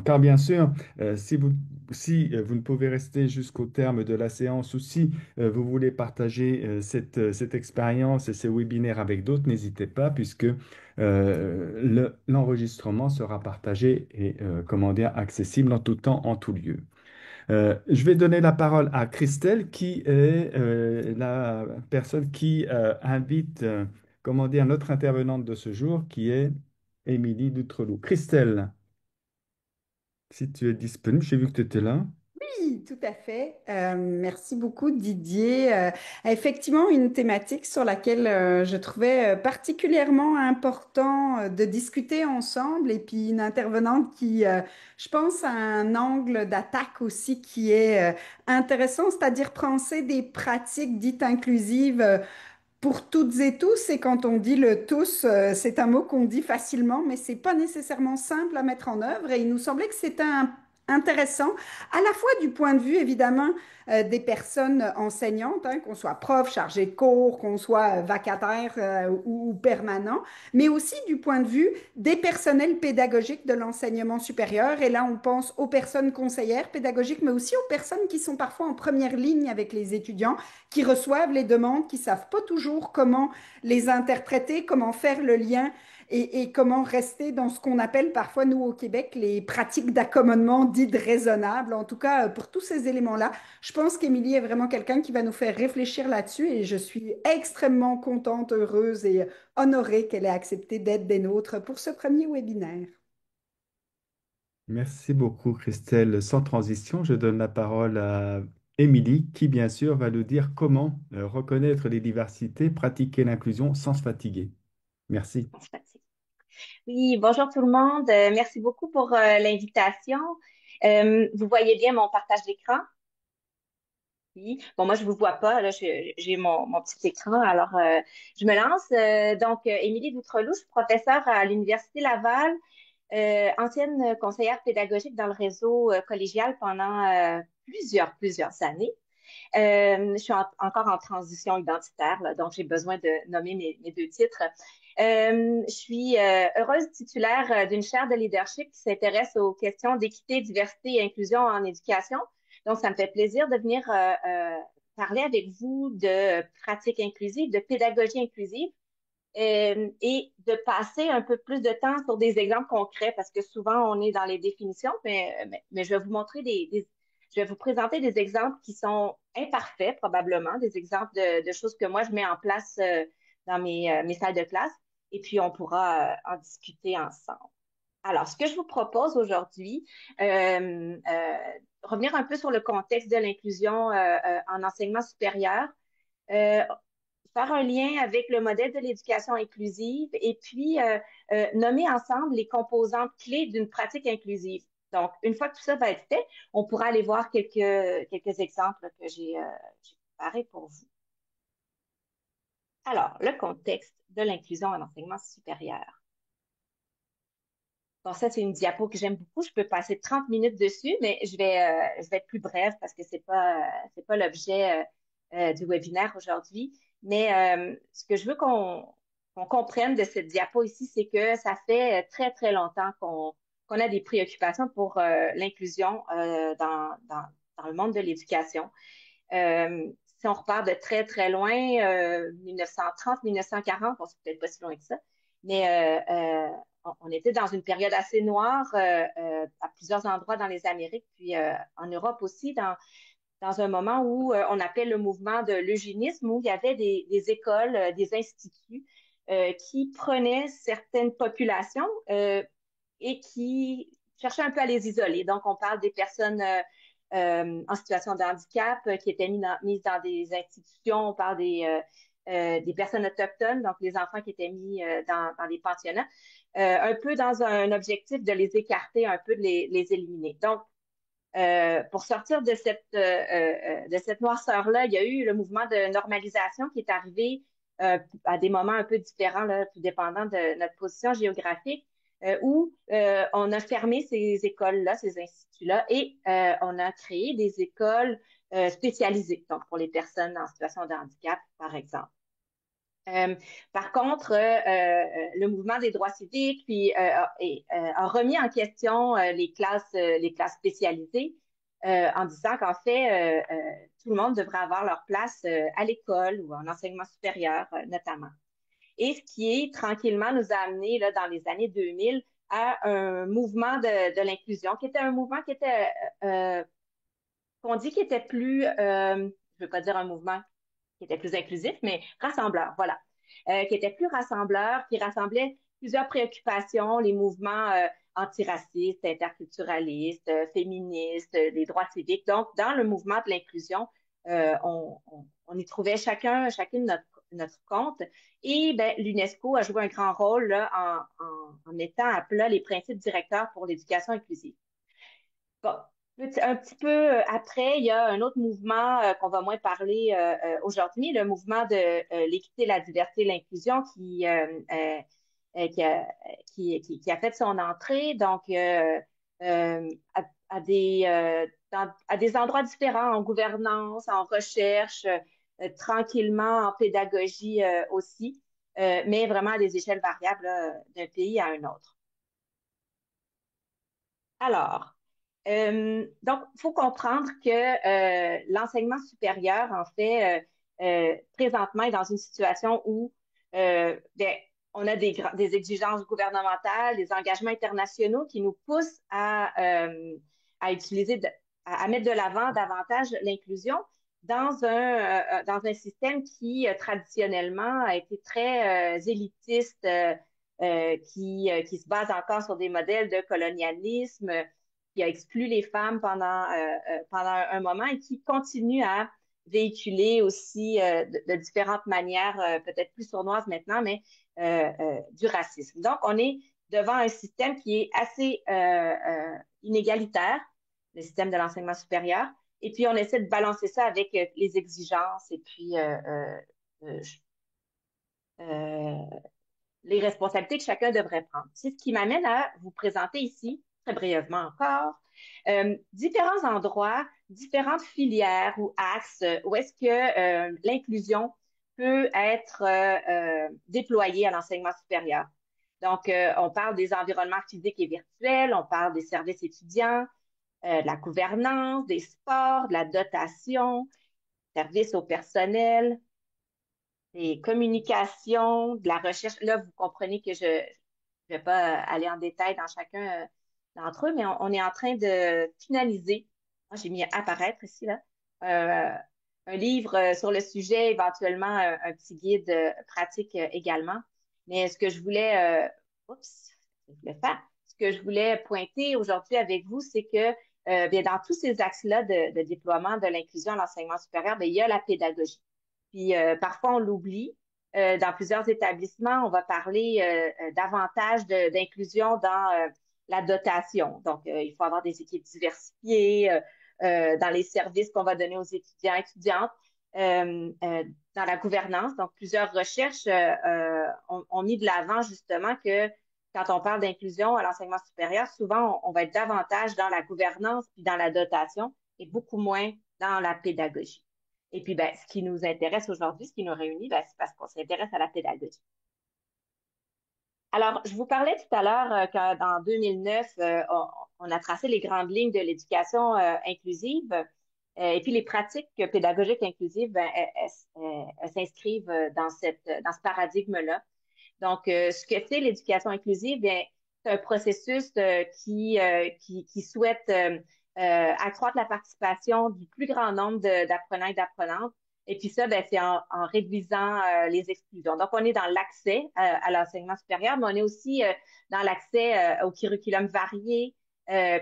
Car bien sûr, si vous ne pouvez rester jusqu'au terme de la séance ou si vous voulez partager cette expérience et ces webinaires avec d'autres, n'hésitez pas puisque l'enregistrement sera partagé et comment dire, accessible en tout temps, en tout lieu. Je vais donner la parole à Christelle qui est la personne qui invite, comment dire, notre intervenante de ce jour qui est Émilie Doutreloup. Christelle. Si tu es disponible, j'ai vu que tu étais là. Oui, tout à fait. Merci beaucoup, Didier. Effectivement, une thématique sur laquelle je trouvais particulièrement important de discuter ensemble et puis une intervenante qui, je pense, a un angle d'attaque aussi qui est intéressant, c'est-à-dire penser des pratiques dites inclusives pour toutes et tous. Et quand on dit le tous, c'est un mot qu'on dit facilement, mais c'est pas nécessairement simple à mettre en œuvre. Et il nous semblait que c'était intéressant, à la fois du point de vue évidemment des personnes enseignantes, hein, qu'on soit prof, chargé de cours, qu'on soit vacataire ou permanent, mais aussi du point de vue des personnels pédagogiques de l'enseignement supérieur. Et là, on pense aux personnes conseillères pédagogiques, mais aussi aux personnes qui sont parfois en première ligne avec les étudiants, qui reçoivent les demandes, qui savent pas toujours comment les interpréter, comment faire le lien et comment rester dans ce qu'on appelle parfois, nous, au Québec, les pratiques d'accommodement dites raisonnables. En tout cas, pour tous ces éléments-là, je pense qu'Émilie est vraiment quelqu'un qui va nous faire réfléchir là-dessus et je suis extrêmement contente, heureuse et honorée qu'elle ait accepté d'être des nôtres pour ce premier webinaire. Merci beaucoup, Christelle. Sans transition, je donne la parole à Émilie, qui bien sûr va nous dire comment reconnaître les diversités, pratiquer l'inclusion sans se fatiguer. Merci. On se fatigue. Oui, bonjour tout le monde. Merci beaucoup pour l'invitation. Vous voyez bien mon partage d'écran? Oui. Bon, moi, je vous vois pas. Là, j'ai mon petit écran. Alors, je me lance. Émilie Doutreloup, je suis professeure à l'Université Laval, ancienne conseillère pédagogique dans le réseau collégial pendant plusieurs années. Je suis encore en transition identitaire, là, donc j'ai besoin de nommer mes deux titres. Je suis heureuse titulaire d'une chaire de leadership qui s'intéresse aux questions d'équité, diversité et inclusion en éducation. Donc, ça me fait plaisir de venir parler avec vous de pratiques inclusives, de pédagogie inclusive et de passer un peu plus de temps sur des exemples concrets parce que souvent on est dans les définitions, mais je vais vous montrer je vais vous présenter des exemples qui sont imparfaits probablement, des exemples de choses que moi je mets en place dans mes salles de classe et puis on pourra en discuter ensemble. Alors, ce que je vous propose aujourd'hui, revenir un peu sur le contexte de l'inclusion en enseignement supérieur. Euh, Faire un lien avec le modèle de l'éducation inclusive et puis nommer ensemble les composantes clés d'une pratique inclusive. Donc, une fois que tout ça va être fait, on pourra aller voir quelques exemples que j'ai préparés pour vous. Alors, le contexte de l'inclusion en enseignement supérieur. Bon, ça, c'est une diapo que j'aime beaucoup. Je peux passer 30 minutes dessus, mais je vais être plus brève parce que c'est pas l'objet du webinaire aujourd'hui. Mais ce que je veux qu'on comprenne de cette diapo ici, c'est que ça fait très longtemps qu'on a des préoccupations pour l'inclusion dans le monde de l'éducation. Si on repart de très loin, 1930, 1940, bon, c'est peut-être pas si loin que ça, mais on était dans une période assez noire à plusieurs endroits dans les Amériques, puis en Europe aussi, dans un moment où on appelait le mouvement de l'eugénisme, où il y avait des écoles, des instituts qui prenaient certaines populations et qui cherchaient un peu à les isoler. Donc, on parle des personnes en situation de handicap qui étaient mises dans des institutions. On parle des personnes autochtones, donc les enfants qui étaient mis dans des pensionnats, un peu dans un objectif de les écarter, un peu de les éliminer. Donc, pour sortir de cette noirceur-là, il y a eu le mouvement de normalisation qui est arrivé à des moments un peu différents, là, tout dépendant de notre position géographique, où on a fermé ces écoles-là, ces instituts-là, et on a créé des écoles spécialisées, donc pour les personnes en situation de handicap, par exemple. Euh, Par contre, le mouvement des droits civiques a remis en question les classes spécialisées en disant qu'en fait, tout le monde devrait avoir leur place à l'école ou en enseignement supérieur notamment. Et ce qui tranquillement nous a amené là, dans les années 2000 à un mouvement de l'inclusion, qui était un mouvement qui était, qu'on dit qui était plus, je ne veux pas dire un mouvement qui était plus inclusif, mais rassembleur, voilà. Qui était plus rassembleur, qui rassemblait plusieurs préoccupations, les mouvements antiracistes, interculturalistes, féministes, les droits civiques. Donc, dans le mouvement de l'inclusion, on y trouvait chacune notre compte. Et ben, l'UNESCO a joué un grand rôle là, en mettant à plat les principes directeurs pour l'éducation inclusive. Bon, un petit peu après, il y a un autre mouvement qu'on va moins parler aujourd'hui, le mouvement de l'équité, la diversité, l'inclusion qui a, qui a fait son entrée donc à à des endroits différents, en gouvernance, en recherche, tranquillement, en pédagogie aussi, mais vraiment à des échelles variables là, d'un pays à un autre. Alors, donc, il faut comprendre que l'enseignement supérieur, en fait, présentement est dans une situation où ben, on a des exigences gouvernementales, des engagements internationaux qui nous poussent à utiliser, à mettre de l'avant davantage l'inclusion dans un système qui traditionnellement a été très élitiste, qui se base encore sur des modèles de colonialisme, qui a exclu les femmes pendant un moment et qui continue à véhiculer aussi de différentes manières, peut-être plus sournoises maintenant, mais du racisme. Donc, on est devant un système qui est assez inégalitaire, le système de l'enseignement supérieur, et puis on essaie de balancer ça avec les exigences et puis euh, euh, les responsabilités que chacun devrait prendre. C'est ce qui m'amène à vous présenter ici, très brièvement encore, différents endroits, différentes filières ou axes où est-ce que l'inclusion peut être déployée à l'enseignement supérieur. Donc, on parle des environnements physiques et virtuels, on parle des services étudiants, de la gouvernance, des sports, de la dotation, services au personnel, des communications, de la recherche. Là, vous comprenez que je ne vais pas aller en détail dans chacun d'entre eux, mais on est en train de finaliser. Moi, j'ai mis à apparaître ici, là, euh, un livre sur le sujet, éventuellement un petit guide pratique également. Mais ce que je voulais, oups, ce que je voulais faire, ce que je voulais pointer aujourd'hui avec vous, c'est que bien, dans tous ces axes-là de déploiement de l'inclusion à l'enseignement supérieur, bien, il y a la pédagogie. Puis parfois, on l'oublie. Dans plusieurs établissements, on va parler davantage d'inclusion dans la dotation. Donc, il faut avoir des équipes diversifiées dans les services qu'on va donner aux étudiants et étudiantes, dans la gouvernance. Donc, plusieurs recherches ont mis de l'avant justement que quand on parle d'inclusion à l'enseignement supérieur, souvent, on va être davantage dans la gouvernance puis dans la dotation et beaucoup moins dans la pédagogie. Et puis, ben, ce qui nous intéresse aujourd'hui, ce qui nous réunit, ben, c'est parce qu'on s'intéresse à la pédagogie. Alors, je vous parlais tout à l'heure qu'en 2009, on a tracé les grandes lignes de l'éducation inclusive et puis les pratiques pédagogiques inclusives, ben, elles s'inscrivent dans ce paradigme-là. Donc, ce que c'est l'éducation inclusive, bien, c'est un processus qui souhaite accroître la participation du plus grand nombre d'apprenants et d'apprenantes. Et puis ça, ben, c'est en réduisant les exclusions. Donc, on est dans l'accès à l'enseignement supérieur, mais on est aussi dans l'accès au curriculum varié,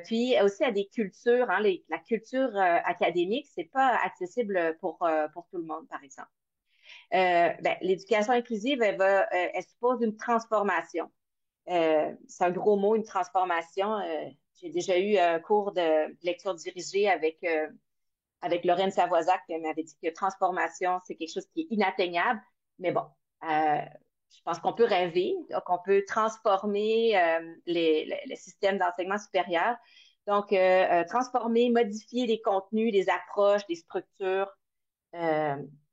puis aussi à des cultures. Hein, la culture académique, c'est pas accessible pour tout le monde, par exemple. Ben, l'éducation inclusive, elle suppose une transformation. C'est un gros mot, une transformation. J'ai déjà eu un cours de lecture dirigée avec Lorraine Savoisac, qui m'avait dit que transformation, c'est quelque chose qui est inatteignable. Mais bon, je pense qu'on peut rêver, qu'on peut transformer les systèmes d'enseignement supérieur. Donc, transformer, modifier les contenus, les approches, les structures,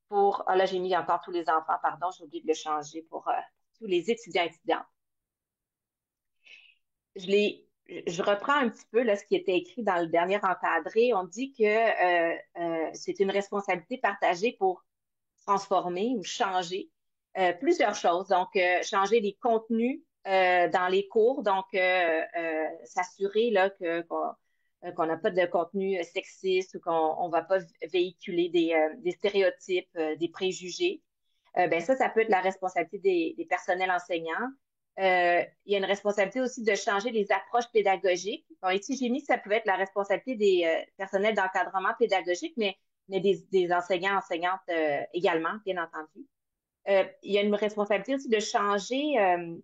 pour... Ah là, j'ai mis encore tous les enfants, pardon, j'ai oublié de le changer pour tous les étudiants et étudiantes. Je reprends un petit peu là, ce qui était écrit dans le dernier encadré. On dit que c'est une responsabilité partagée pour transformer ou changer plusieurs choses. Donc, changer les contenus dans les cours. Donc, s'assurer là, qu'on n'a pas de contenu sexiste ou qu'on ne va pas véhiculer des stéréotypes, des préjugés. Ben ça peut être la responsabilité des personnels enseignants. Il y a une responsabilité aussi de changer les approches pédagogiques. Bon, ici, j'ai mis que ça pouvait être la responsabilité des personnels d'encadrement pédagogique, mais des enseignants, enseignantes également, bien entendu. Il y a une responsabilité aussi de changer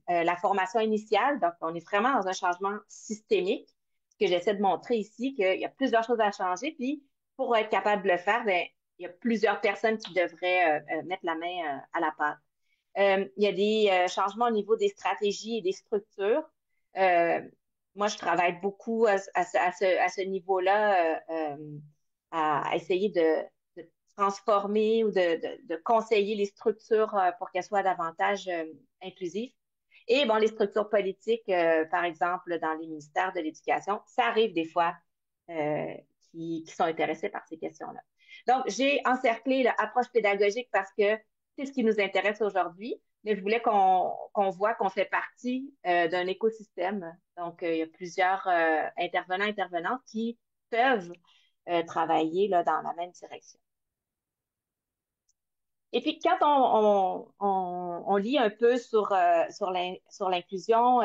la formation initiale. Donc, on est vraiment dans un changement systémique. Ce que j'essaie de montrer ici, qu'il y a plusieurs choses à changer. Puis, pour être capable de le faire, ben, il y a plusieurs personnes qui devraient mettre la main à la pâte. Il y a des changements au niveau des stratégies et des structures. Euh, Moi, je travaille beaucoup à ce niveau-là, à essayer de transformer ou de conseiller les structures pour qu'elles soient davantage inclusives. Et bon, les structures politiques, par exemple, dans les ministères de l'Éducation, ça arrive des fois euh, qui sont intéressés par ces questions-là. Donc, j'ai encerclé l'approche pédagogique parce que c'est ce qui nous intéresse aujourd'hui, mais je voulais qu'on voit qu'on fait partie d'un écosystème. Donc, il y a plusieurs intervenants, intervenantes qui peuvent travailler là, dans la même direction. Et puis, quand on lit un peu sur l'inclusion,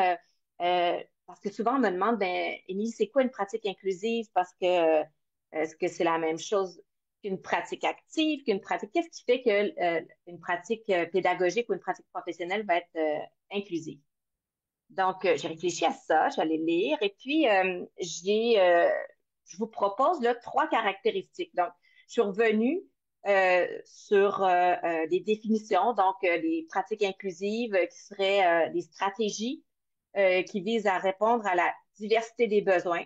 parce que souvent on me demande, ben, Émilie, c'est quoi une pratique inclusive? Parce que est-ce que c'est la même chose qu'une pratique active, qu'une pratique? Qu'est-ce qui fait que une pratique pédagogique ou une pratique professionnelle va être inclusive? Donc, j'ai réfléchi à ça, j'allais lire, et puis je vous propose là 3 caractéristiques. Donc, je suis revenue sur des définitions, donc les pratiques inclusives qui seraient des stratégies qui visent à répondre à la diversité des besoins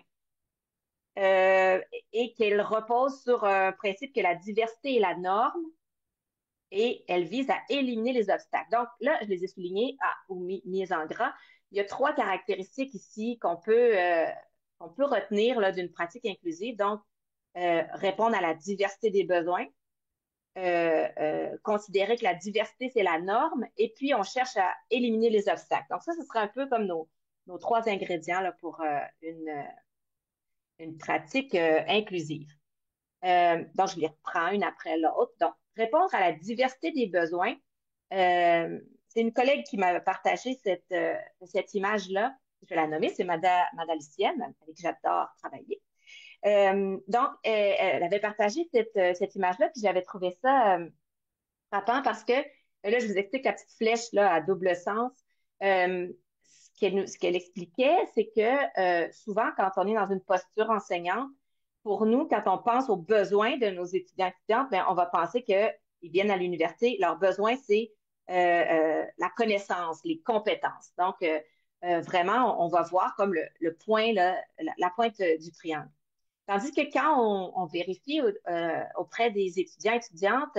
euh, et qu'elles reposent sur un principe que la diversité est la norme et elles visent à éliminer les obstacles. Donc là, je les ai soulignés ou mis en gras. Il y a 3 caractéristiques ici qu'on peut retenir là, d'une pratique inclusive. Donc, répondre à la diversité des besoins, considérer que la diversité, c'est la norme, et puis on cherche à éliminer les obstacles. Donc ça, ce serait un peu comme nos 3 ingrédients là, pour une pratique inclusive. Donc, je les reprends une après l'autre. Donc, répondre à la diversité des besoins. C'est une collègue qui m'a partagé cette image-là. Je vais la nommer, c'est Madalicienne, avec qui j'adore travailler. Donc, elle avait partagé cette image-là, puis j'avais trouvé ça frappant parce que là, je vous explique la petite flèche là, à double sens. Ce qu'elle expliquait, c'est que souvent, quand on est dans une posture enseignante, pour nous, quand on pense aux besoins de nos étudiants et étudiantes, ben, on va penser qu'ils viennent à l'université. Leurs besoins, c'est la connaissance, les compétences. Donc, vraiment, on va voir comme le point, là, la pointe du triangle. Tandis que quand on vérifie auprès des étudiants et étudiantes,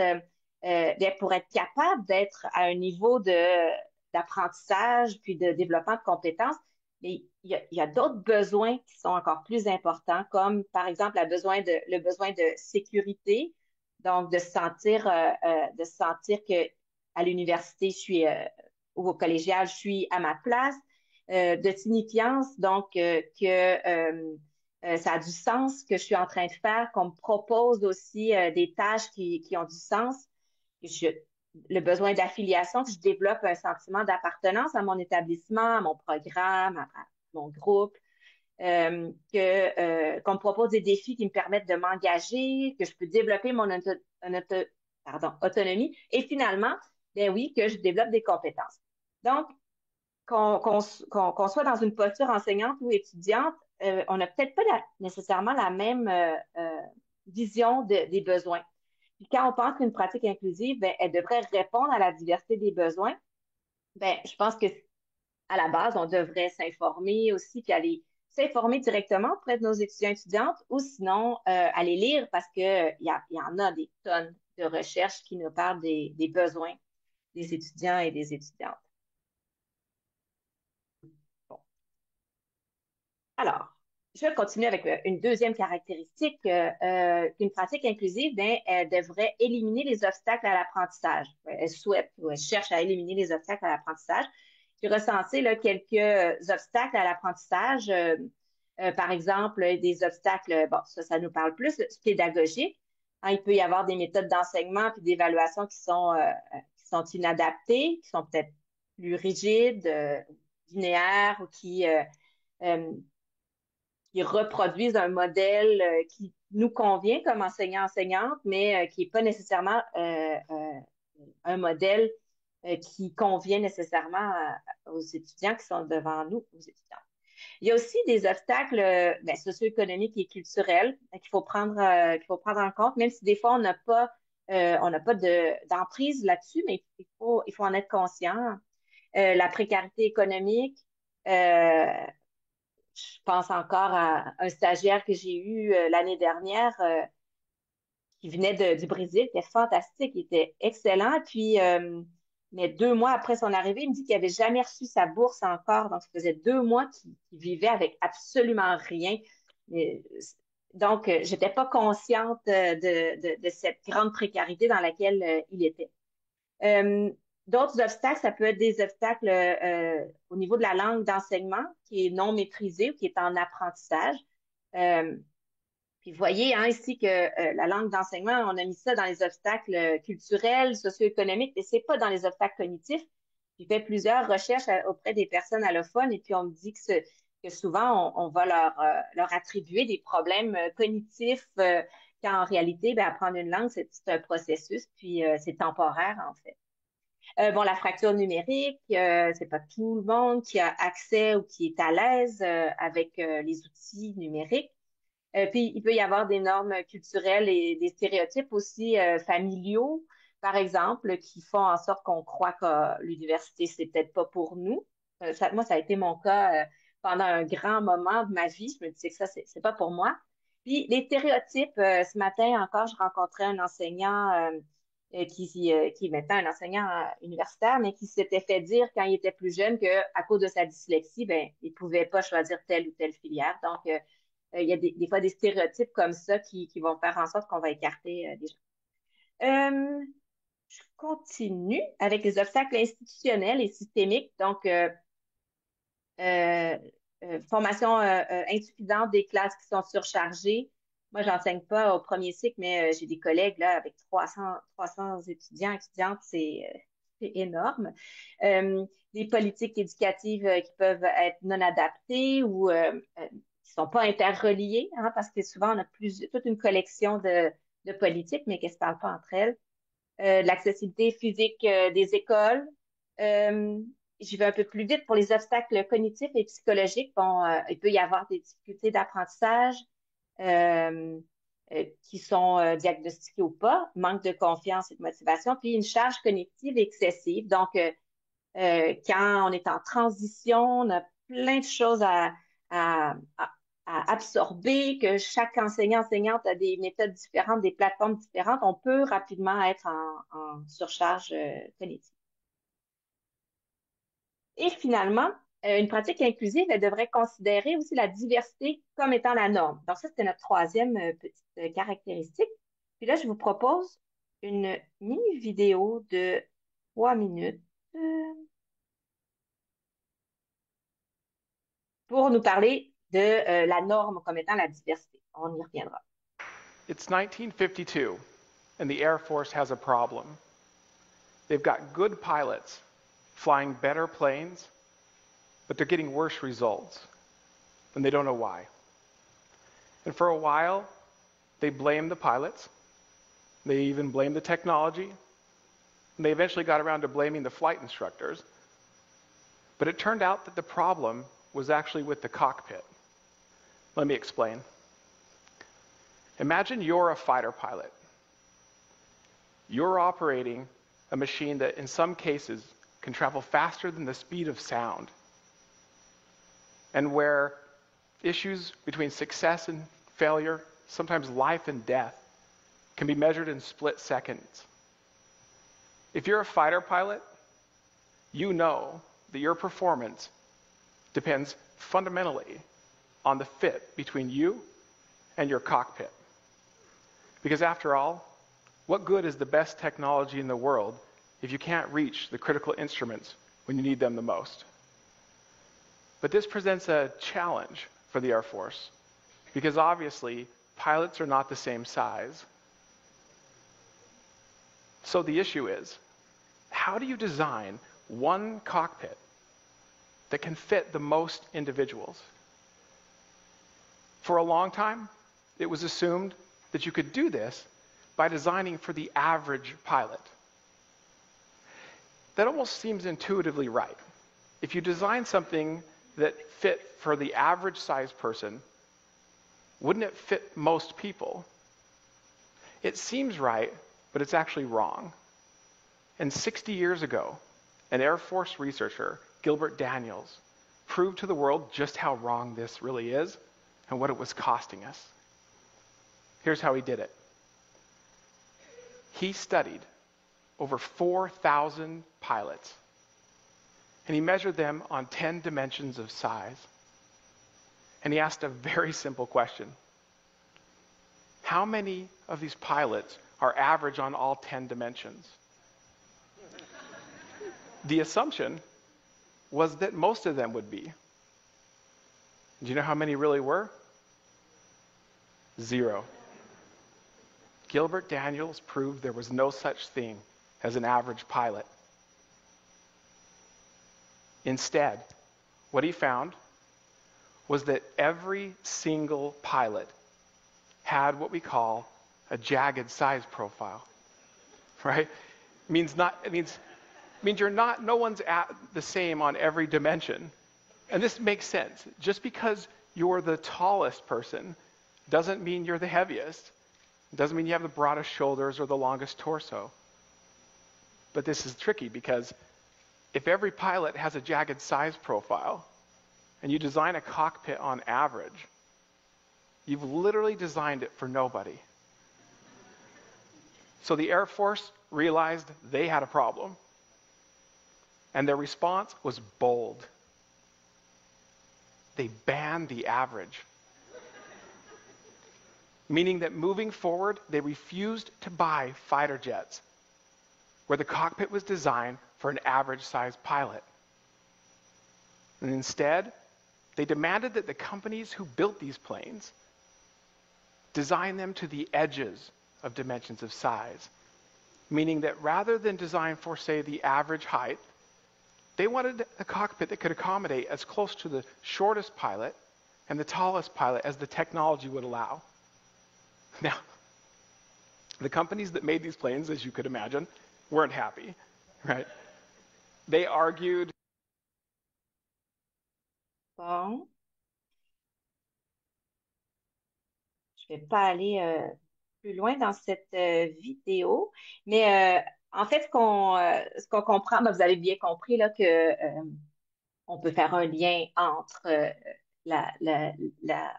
bien, pour être capable d'être à un niveau d'apprentissage puis de développement de compétences, mais il y a d'autres besoins qui sont encore plus importants, comme par exemple le besoin de sécurité, donc de se sentir que à l'université, ou au collégial, je suis à ma place, de signifiance, donc ça a du sens ce que je suis en train de faire, qu'on me propose aussi des tâches qui ont du sens. Je, le besoin d'affiliation, que je développe un sentiment d'appartenance à mon établissement, à mon programme, à mon groupe, qu'on me propose des défis qui me permettent de m'engager, que je peux développer autonomie et finalement, ben oui, que je développe des compétences. Donc, qu'on soit dans une posture enseignante ou étudiante, on n'a peut-être pas nécessairement la même vision des besoins. Puis quand on pense qu'une pratique inclusive, ben, elle devrait répondre à la diversité des besoins, ben, je pense que à la base, on devrait s'informer aussi, puis aller s'informer directement auprès de nos étudiants et étudiantes, ou sinon aller lire parce que il y en a des tonnes de recherche qui nous parle des besoins des étudiants et des étudiantes. Bon. Alors, je vais continuer avec une deuxième caractéristique. Une pratique inclusive, ben, elle devrait éliminer les obstacles à l'apprentissage. Elle souhaite ou elle cherche à éliminer les obstacles à l'apprentissage. J'ai recensé là, quelques obstacles à l'apprentissage. Par exemple, des obstacles, bon, ça nous parle plus, pédagogiques. Hein, il peut y avoir des méthodes d'enseignement puis d'évaluation qui sont inadaptées, qui sont peut-être plus rigides, linéaires ou euh, qui reproduisent un modèle qui nous convient comme enseignant-enseignante, mais qui n'est pas nécessairement un modèle qui convient nécessairement aux étudiants qui sont devant nous, aux étudiants. Il y a aussi des obstacles socio-économiques et culturels qu'il faut prendre en compte, même si des fois on n'a pas d'emprise là-dessus, mais il faut en être conscient. La précarité économique, je pense encore à un stagiaire que j'ai eu l'année dernière qui venait du Brésil, qui était fantastique, il était excellent. Puis, mais 2 mois après son arrivée, il me dit qu'il n'avait jamais reçu sa bourse encore. Donc, ça faisait 2 mois qu'il vivait avec absolument rien. Mais, donc, je n'étais pas consciente de cette grande précarité dans laquelle il était. D'autres obstacles, ça peut être des obstacles au niveau de la langue d'enseignement qui est non maîtrisée ou qui est en apprentissage. Euh, Puis vous voyez hein, ici que la langue d'enseignement, on a mis ça dans les obstacles culturels, socio-économiques, mais c'est pas dans les obstacles cognitifs. J'ai fait plusieurs recherches auprès des personnes allophones et puis on me dit que souvent on va leur attribuer des problèmes cognitifs quand en réalité, ben, apprendre une langue, c'est un processus, puis c'est temporaire en fait. Bon, la fracture numérique, c'est pas tout le monde qui a accès ou qui est à l'aise avec les outils numériques. Puis, il peut y avoir des normes culturelles et des stéréotypes aussi familiaux, par exemple, qui font en sorte qu'on croit que l'université, c'est peut-être pas pour nous. Moi, ça a été mon cas pendant un grand moment de ma vie. Je me disais que ça, c'est pas pour moi. Puis, les stéréotypes, ce matin encore, je rencontrais un enseignant qui est maintenant un enseignant universitaire, mais qui s'était fait dire quand il était plus jeune qu'à cause de sa dyslexie, ben, il pouvait pas choisir telle ou telle filière. Donc, il y a des fois des stéréotypes comme ça qui vont faire en sorte qu'on va écarter des gens. Je continue avec les obstacles institutionnels et systémiques. Donc, euh, formation insuffisante des classes qui sont surchargées. Moi, j'enseigne pas au premier cycle, mais j'ai des collègues là avec 300 étudiants, étudiantes, c'est énorme. Des politiques éducatives qui peuvent être non adaptées ou qui sont pas interreliées, hein, parce que souvent on a toute une collection de politiques, mais qui se parlent pas entre elles. De l'accessibilité physique des écoles. Euh, J'y vais un peu plus vite pour les obstacles cognitifs et psychologiques. Bon, il peut y avoir des difficultés d'apprentissage euh, qui sont diagnostiquées ou pas, manque de confiance et de motivation, puis une charge cognitive excessive. Donc, quand on est en transition, on a plein de choses à absorber, que chaque enseignant-enseignante a des méthodes différentes, des plateformes différentes, on peut rapidement être en surcharge cognitive. Et finalement, une pratique inclusive, elle devrait considérer aussi la diversité comme étant la norme. Donc ça, c'était notre troisième petite caractéristique. Puis là, je vous propose une mini vidéo de 3 minutes pour nous parler de la norme comme étant la diversité. On y reviendra. It's 1952, and the Air Force has a problem. They've got good pilots flying better planes, but they're getting worse results, and they don't know why. And for a while, they blame the pilots. They even blame the technology. And they eventually got around to blaming the flight instructors. But it turned out that the problem was actually with the cockpit. Let me explain. Imagine you're a fighter pilot. You're operating a machine that in some cases can travel faster than the speed of sound, and where issues between success and failure, sometimes life and death, can be measured in split seconds. If you're a fighter pilot, you know that your performance depends fundamentally on the fit between you and your cockpit. Because after all, what good is the best technology in the world if you can't reach the critical instruments when you need them the most? But this presents a challenge for the Air Force, because obviously pilots are not the same size. So the issue is, how do you design one cockpit that can fit the most individuals? For a long time, it was assumed that you could do this by designing for the average pilot. That almost seems intuitively right. If you design something that fit for the average size person, wouldn't it fit most people? It seems right, but it's actually wrong. And 60 years ago, an Air Force researcher, Gilbert Daniels, proved to the world just how wrong this really is and what it was costing us. Here's how he did it. He studied over 4,000 pilots, and he measured them on 10 dimensions of size. And he asked a very simple question. How many of these pilots are average on all 10 dimensions? The assumption was that most of them would be. Do you know how many really were? 0. Gilbert Daniels proved there was no such thing as an average pilot. Instead, what he found was that every single pilot had what we call a jagged size profile, right? It means no one's at the same on every dimension. And this makes sense. Just because you're the tallest person doesn't mean you're the heaviest. It doesn't mean you have the broadest shoulders or the longest torso. But this is tricky because if every pilot has a jagged size profile and you design a cockpit on average, you've literally designed it for nobody. So the Air Force realized they had a problem. And their response was bold. They banned the average. Meaning that moving forward, they refused to buy fighter jets where the cockpit was designed for an average-sized pilot. And instead, they demanded that the companies who built these planes design them to the edges of dimensions of size. Meaning that rather than design for, say, the average height, they wanted a cockpit that could accommodate as close to the shortest pilot and the tallest pilot as the technology would allow. Now, the companies that made these planes, as you could imagine, weren't happy, right? They argued. Bon, je vais pas aller plus loin dans cette vidéo, mais en fait, ce qu'on comprend, ben, vous avez bien compris là, que on peut faire un lien entre la, la, la,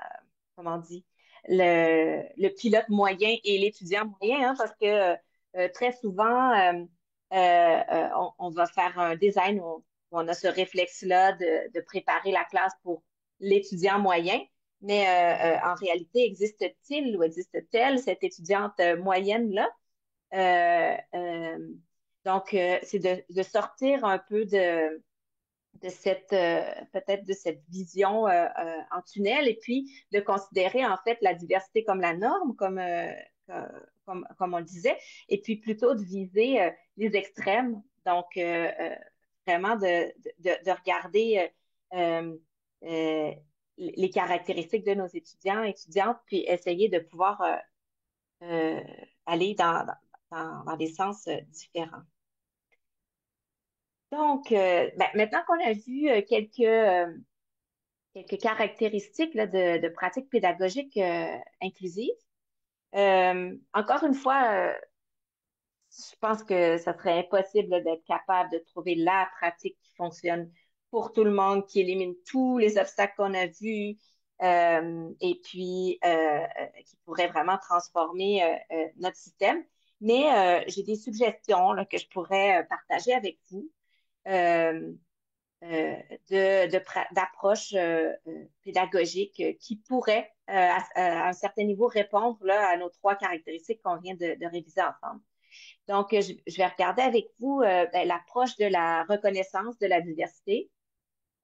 comment on dit, le pilote moyen et l'étudiant moyen, hein, parce que très souvent, on va faire un design où on a ce réflexe-là de préparer la classe pour l'étudiant moyen. Mais en réalité, existe-t-il ou existe-t-elle cette étudiante moyenne-là? Donc, c'est de sortir un peu de cette peut-être de cette vision en tunnel et puis de considérer en fait la diversité comme la norme, comme on le disait, et puis plutôt de viser les extrêmes. Donc, vraiment de regarder euh, les caractéristiques de nos étudiants et étudiantes, puis essayer de pouvoir euh, aller dans des sens différents. Donc, ben, maintenant qu'on a vu quelques caractéristiques là, de pratiques pédagogiques inclusives, encore une fois, je pense que ça serait impossible là, d'être capable de trouver la pratique qui fonctionne pour tout le monde, qui élimine tous les obstacles qu'on a vus, et puis qui pourrait vraiment transformer notre système. Mais j'ai des suggestions là, que je pourrais partager avec vous euh, d'approches pédagogiques qui pourraient, à un certain niveau, répondre là, à nos trois caractéristiques qu'on vient de réviser ensemble. Donc, je vais regarder avec vous l'approche de la reconnaissance de la diversité,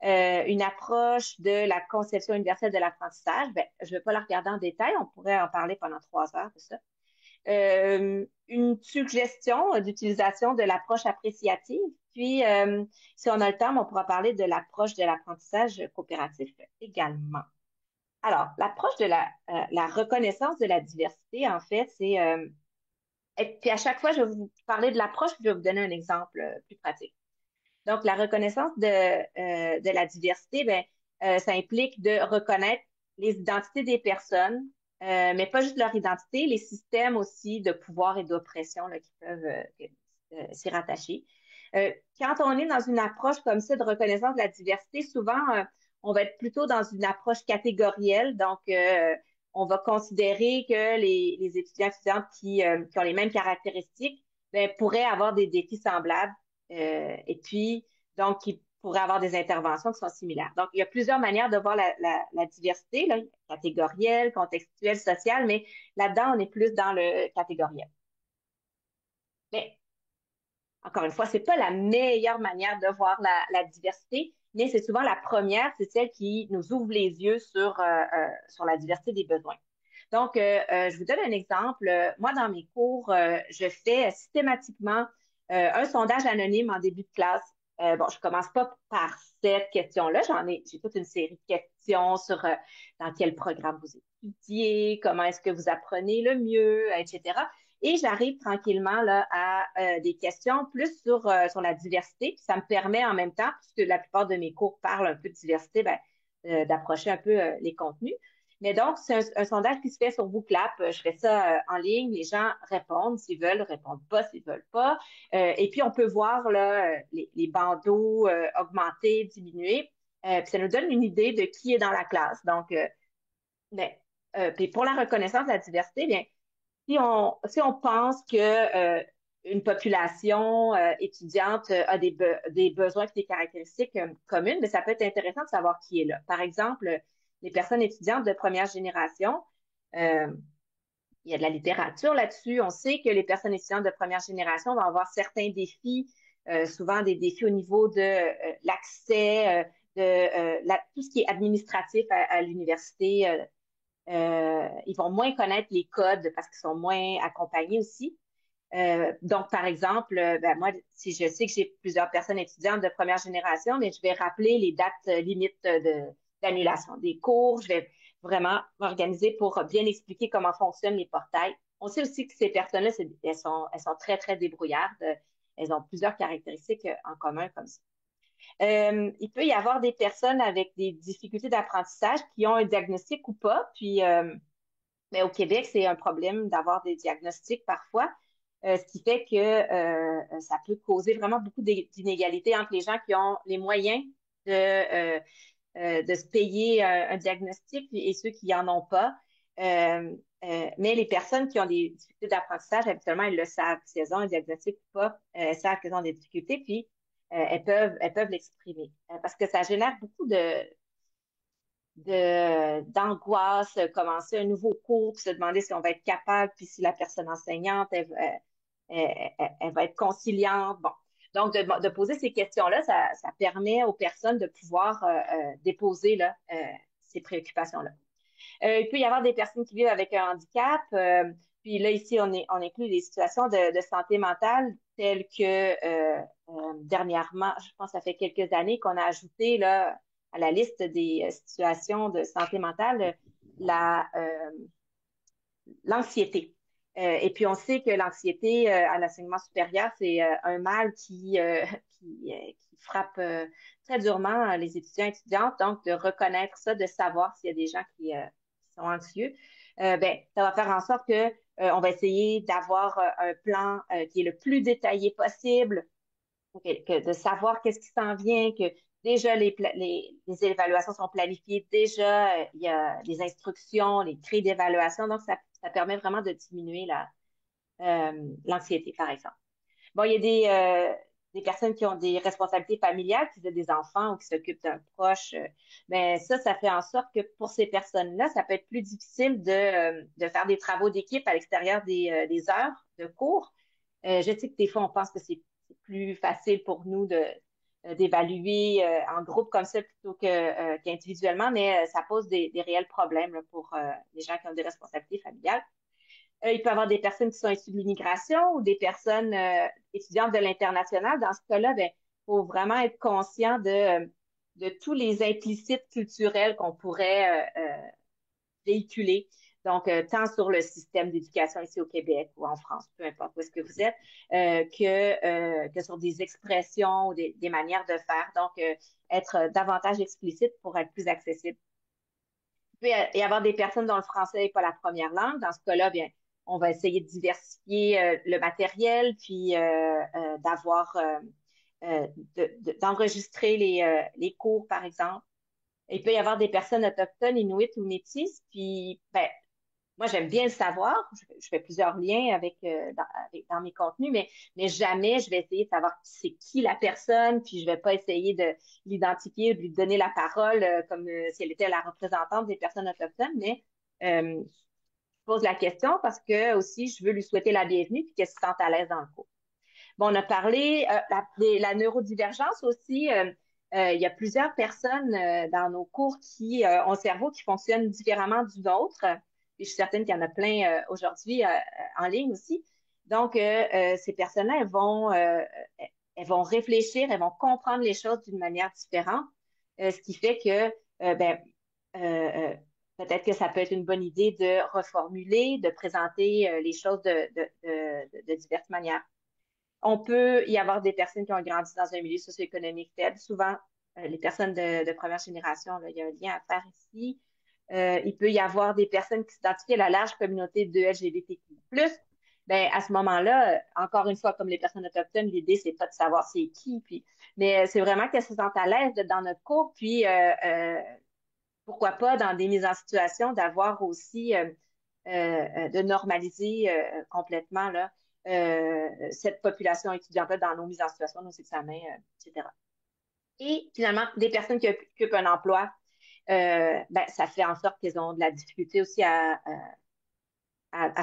une approche de la conception universelle de l'apprentissage. Ben, je ne vais pas la regarder en détail, on pourrait en parler pendant 3 heures de ça. Une suggestion d'utilisation de l'approche appréciative. Puis, si on a le temps, on pourra parler de l'approche de l'apprentissage coopératif également. Alors, l'approche de la reconnaissance de la diversité, en fait, c'est... et puis, à chaque fois, je vais vous parler de l'approche, puis je vais vous donner un exemple plus pratique. Donc, la reconnaissance de la diversité, ben, ça implique de reconnaître les identités des personnes, mais pas juste leur identité, les systèmes aussi de pouvoir et d'oppression là, qui peuvent s'y rattacher. Quand on est dans une approche comme ça de reconnaissance de la diversité, souvent, on va être plutôt dans une approche catégorielle. Donc, on va considérer que les étudiants et étudiantes qui ont les mêmes caractéristiques ben, pourraient avoir des défis semblables et puis, donc, il pourrait avoir des interventions qui sont similaires. Donc, il y a plusieurs manières de voir la diversité, là, catégorielle, contextuelle, sociale, mais là-dedans, on est plus dans le catégoriel. Mais, encore une fois, c'est pas la meilleure manière de voir la diversité, mais c'est souvent la première, c'est celle qui nous ouvre les yeux sur la diversité des besoins. Donc, je vous donne un exemple. Moi, dans mes cours, je fais systématiquement un sondage anonyme en début de classe. Bon, je commence pas par cette question-là. J'ai toute une série de questions sur dans quel programme vous étudiez, comment est-ce que vous apprenez le mieux, etc. Et j'arrive tranquillement là, à des questions plus sur la diversité. Puis ça me permet en même temps, puisque la plupart de mes cours parlent un peu de diversité, ben, d'approcher un peu les contenus. Mais donc, c'est un sondage qui se fait sur Booklap. Je fais ça en ligne. Les gens répondent s'ils veulent, répondent pas s'ils veulent pas. Et puis, on peut voir là, les bandeaux augmenter, diminuer. Puis ça nous donne une idée de qui est dans la classe. Donc, puis pour la reconnaissance de la diversité, bien, si on pense que une population étudiante a des besoins et des caractéristiques communes, mais ça peut être intéressant de savoir qui est là. Par exemple, les personnes étudiantes de première génération, euh, il y a de la littérature là-dessus. On sait que les personnes étudiantes de première génération vont avoir certains défis, souvent des défis au niveau de l'accès, tout ce qui est administratif à l'université. Ils vont moins connaître les codes parce qu'ils sont moins accompagnés aussi. Donc, par exemple, ben, moi, si je sais que j'ai plusieurs personnes étudiantes de première génération, mais je vais rappeler les dates limites d'annulation des cours. Je vais vraiment m'organiser pour bien expliquer comment fonctionnent les portails. On sait aussi que ces personnes-là, elles sont très, très débrouillardes. Elles ont plusieurs caractéristiques en commun comme ça. Il peut y avoir des personnes avec des difficultés d'apprentissage qui ont un diagnostic ou pas. Puis, mais au Québec, c'est un problème d'avoir des diagnostics parfois, ce qui fait que ça peut causer vraiment beaucoup d'inégalités entre les gens qui ont les moyens de se payer un diagnostic et ceux qui n'en ont pas. Mais les personnes qui ont des difficultés d'apprentissage, habituellement, elles le savent. Si elles ont un diagnostic ou pas, elles savent qu'elles ont des difficultés, puis elles peuvent l'exprimer. Parce que ça génère beaucoup d'angoisse, commencer un nouveau cours, puis se demander si on va être capable, puis si la personne enseignante, elle va être conciliante. Bon. Donc, de poser ces questions-là, ça permet aux personnes de pouvoir déposer là, ces préoccupations-là. Il peut y avoir des personnes qui vivent avec un handicap. Puis là, ici, on inclut des situations de santé mentale telles que dernièrement, je pense que ça fait quelques années qu'on a ajouté là, à la liste des situations de santé mentale l'anxiété. Et puis, on sait que l'anxiété à l'enseignement supérieur, c'est un mal qui frappe très durement les étudiants et étudiantes. Donc, de reconnaître ça, de savoir s'il y a des gens qui sont anxieux, ben, ça va faire en sorte que on va essayer d'avoir un plan qui est le plus détaillé possible, de savoir qu'est-ce qui s'en vient, déjà les évaluations sont planifiées, déjà il y a des instructions, les clés d'évaluation, donc ça permet vraiment de diminuer l'anxiété, par exemple. Bon, il y a des personnes qui ont des responsabilités familiales, qui ont des enfants ou qui s'occupent d'un proche. Mais ça fait en sorte que pour ces personnes-là, ça peut être plus difficile de faire des travaux d'équipe à l'extérieur des heures de cours. Je sais que des fois, on pense que c'est plus facile pour nous d'évaluer en groupe comme ça plutôt qu'individuellement, mais ça pose des réels problèmes là, pour les gens qui ont des responsabilités familiales. Il peut y avoir des personnes qui sont issues de l'immigration ou des personnes étudiantes de l'international. Dans ce cas-là, ben, faut vraiment être conscient de tous les implicites culturels qu'on pourrait véhiculer. Donc, tant sur le système d'éducation ici au Québec ou en France, peu importe où est-ce que vous êtes, que sur des expressions ou des manières de faire. Donc, être davantage explicite pour être plus accessible. Il peut y avoir des personnes dont le français n'est pas la première langue. Dans ce cas-là, bien, on va essayer de diversifier le matériel, puis d'avoir d'enregistrer les cours, par exemple. Il peut y avoir des personnes autochtones, inuits ou métisses, puis ben, moi, j'aime bien le savoir. Je fais plusieurs liens dans mes contenus, mais jamais je vais essayer de savoir c'est qui la personne, puis je vais pas essayer de l'identifier ou de lui donner la parole comme si elle était la représentante des personnes autochtones, mais je pose la question parce que aussi, je veux lui souhaiter la bienvenue puis qu'elle se sente à l'aise dans le cours. Bon, on a parlé de la neurodivergence aussi. Il y a plusieurs personnes dans nos cours qui ont un cerveau qui fonctionne différemment du nôtre. Et je suis certaine qu'il y en a plein aujourd'hui en ligne aussi. Donc, ces personnes-là, elles vont réfléchir, elles vont comprendre les choses d'une manière différente, ce qui fait que ben, euh, peut-être que ça peut être une bonne idée de reformuler, de présenter les choses de diverses manières. On peut y avoir des personnes qui ont grandi dans un milieu socio-économique faible. Souvent, les personnes de première génération, là, il y a un lien à faire ici. Il peut y avoir des personnes qui s'identifient à la large communauté de LGBTQ+. Ben, à ce moment-là, encore une fois, comme les personnes autochtones, l'idée, c'est pas de savoir c'est qui, mais c'est vraiment qu'elles se sentent à l'aise dans notre cours, puis pourquoi pas dans des mises en situation d'avoir aussi de normaliser complètement là, cette population étudiante-là dans nos mises en situation, nos examens, etc. Et finalement, des personnes qui occupent un emploi, ben, ça fait en sorte qu'elles ont de la difficulté aussi à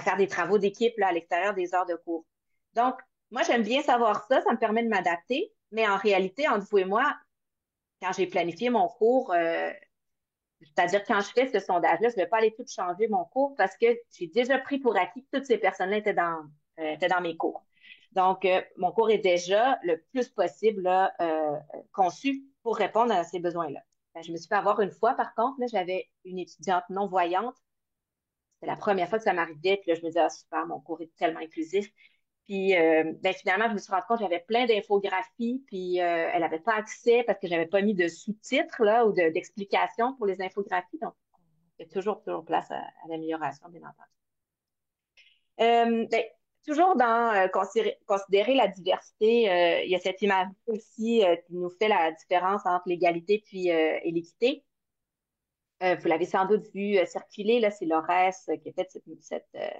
faire des travaux d'équipe là, à l'extérieur des heures de cours. Donc, moi, j'aime bien savoir ça, ça me permet de m'adapter, mais en réalité, entre vous et moi, quand j'ai planifié mon cours, c'est-à-dire, quand je fais ce sondage-là, je ne vais pas aller tout changer mon cours parce que j'ai déjà pris pour acquis que toutes ces personnes-là étaient dans mes cours. Donc, mon cours est déjà le plus possible là, conçu pour répondre à ces besoins-là. Ben, je me suis fait avoir une fois, par contre, là, j'avais une étudiante non-voyante. C'était la première fois que ça m'arrivait. Puis là, je me disais, ah, super, mon cours est tellement inclusif. Puis ben, finalement, je me suis rendu compte que j'avais plein d'infographies, puis elle n'avait pas accès parce que j'avais pas mis de sous-titres là, ou d'explications pour les infographies. Donc, il y a toujours place à l'amélioration, bien entendu. Ben, toujours dans considérer la diversité, il y a cette image aussi qui nous fait la différence entre l'égalité et l'équité. Vous l'avez sans doute vu circuler, là, c'est Laurès qui a fait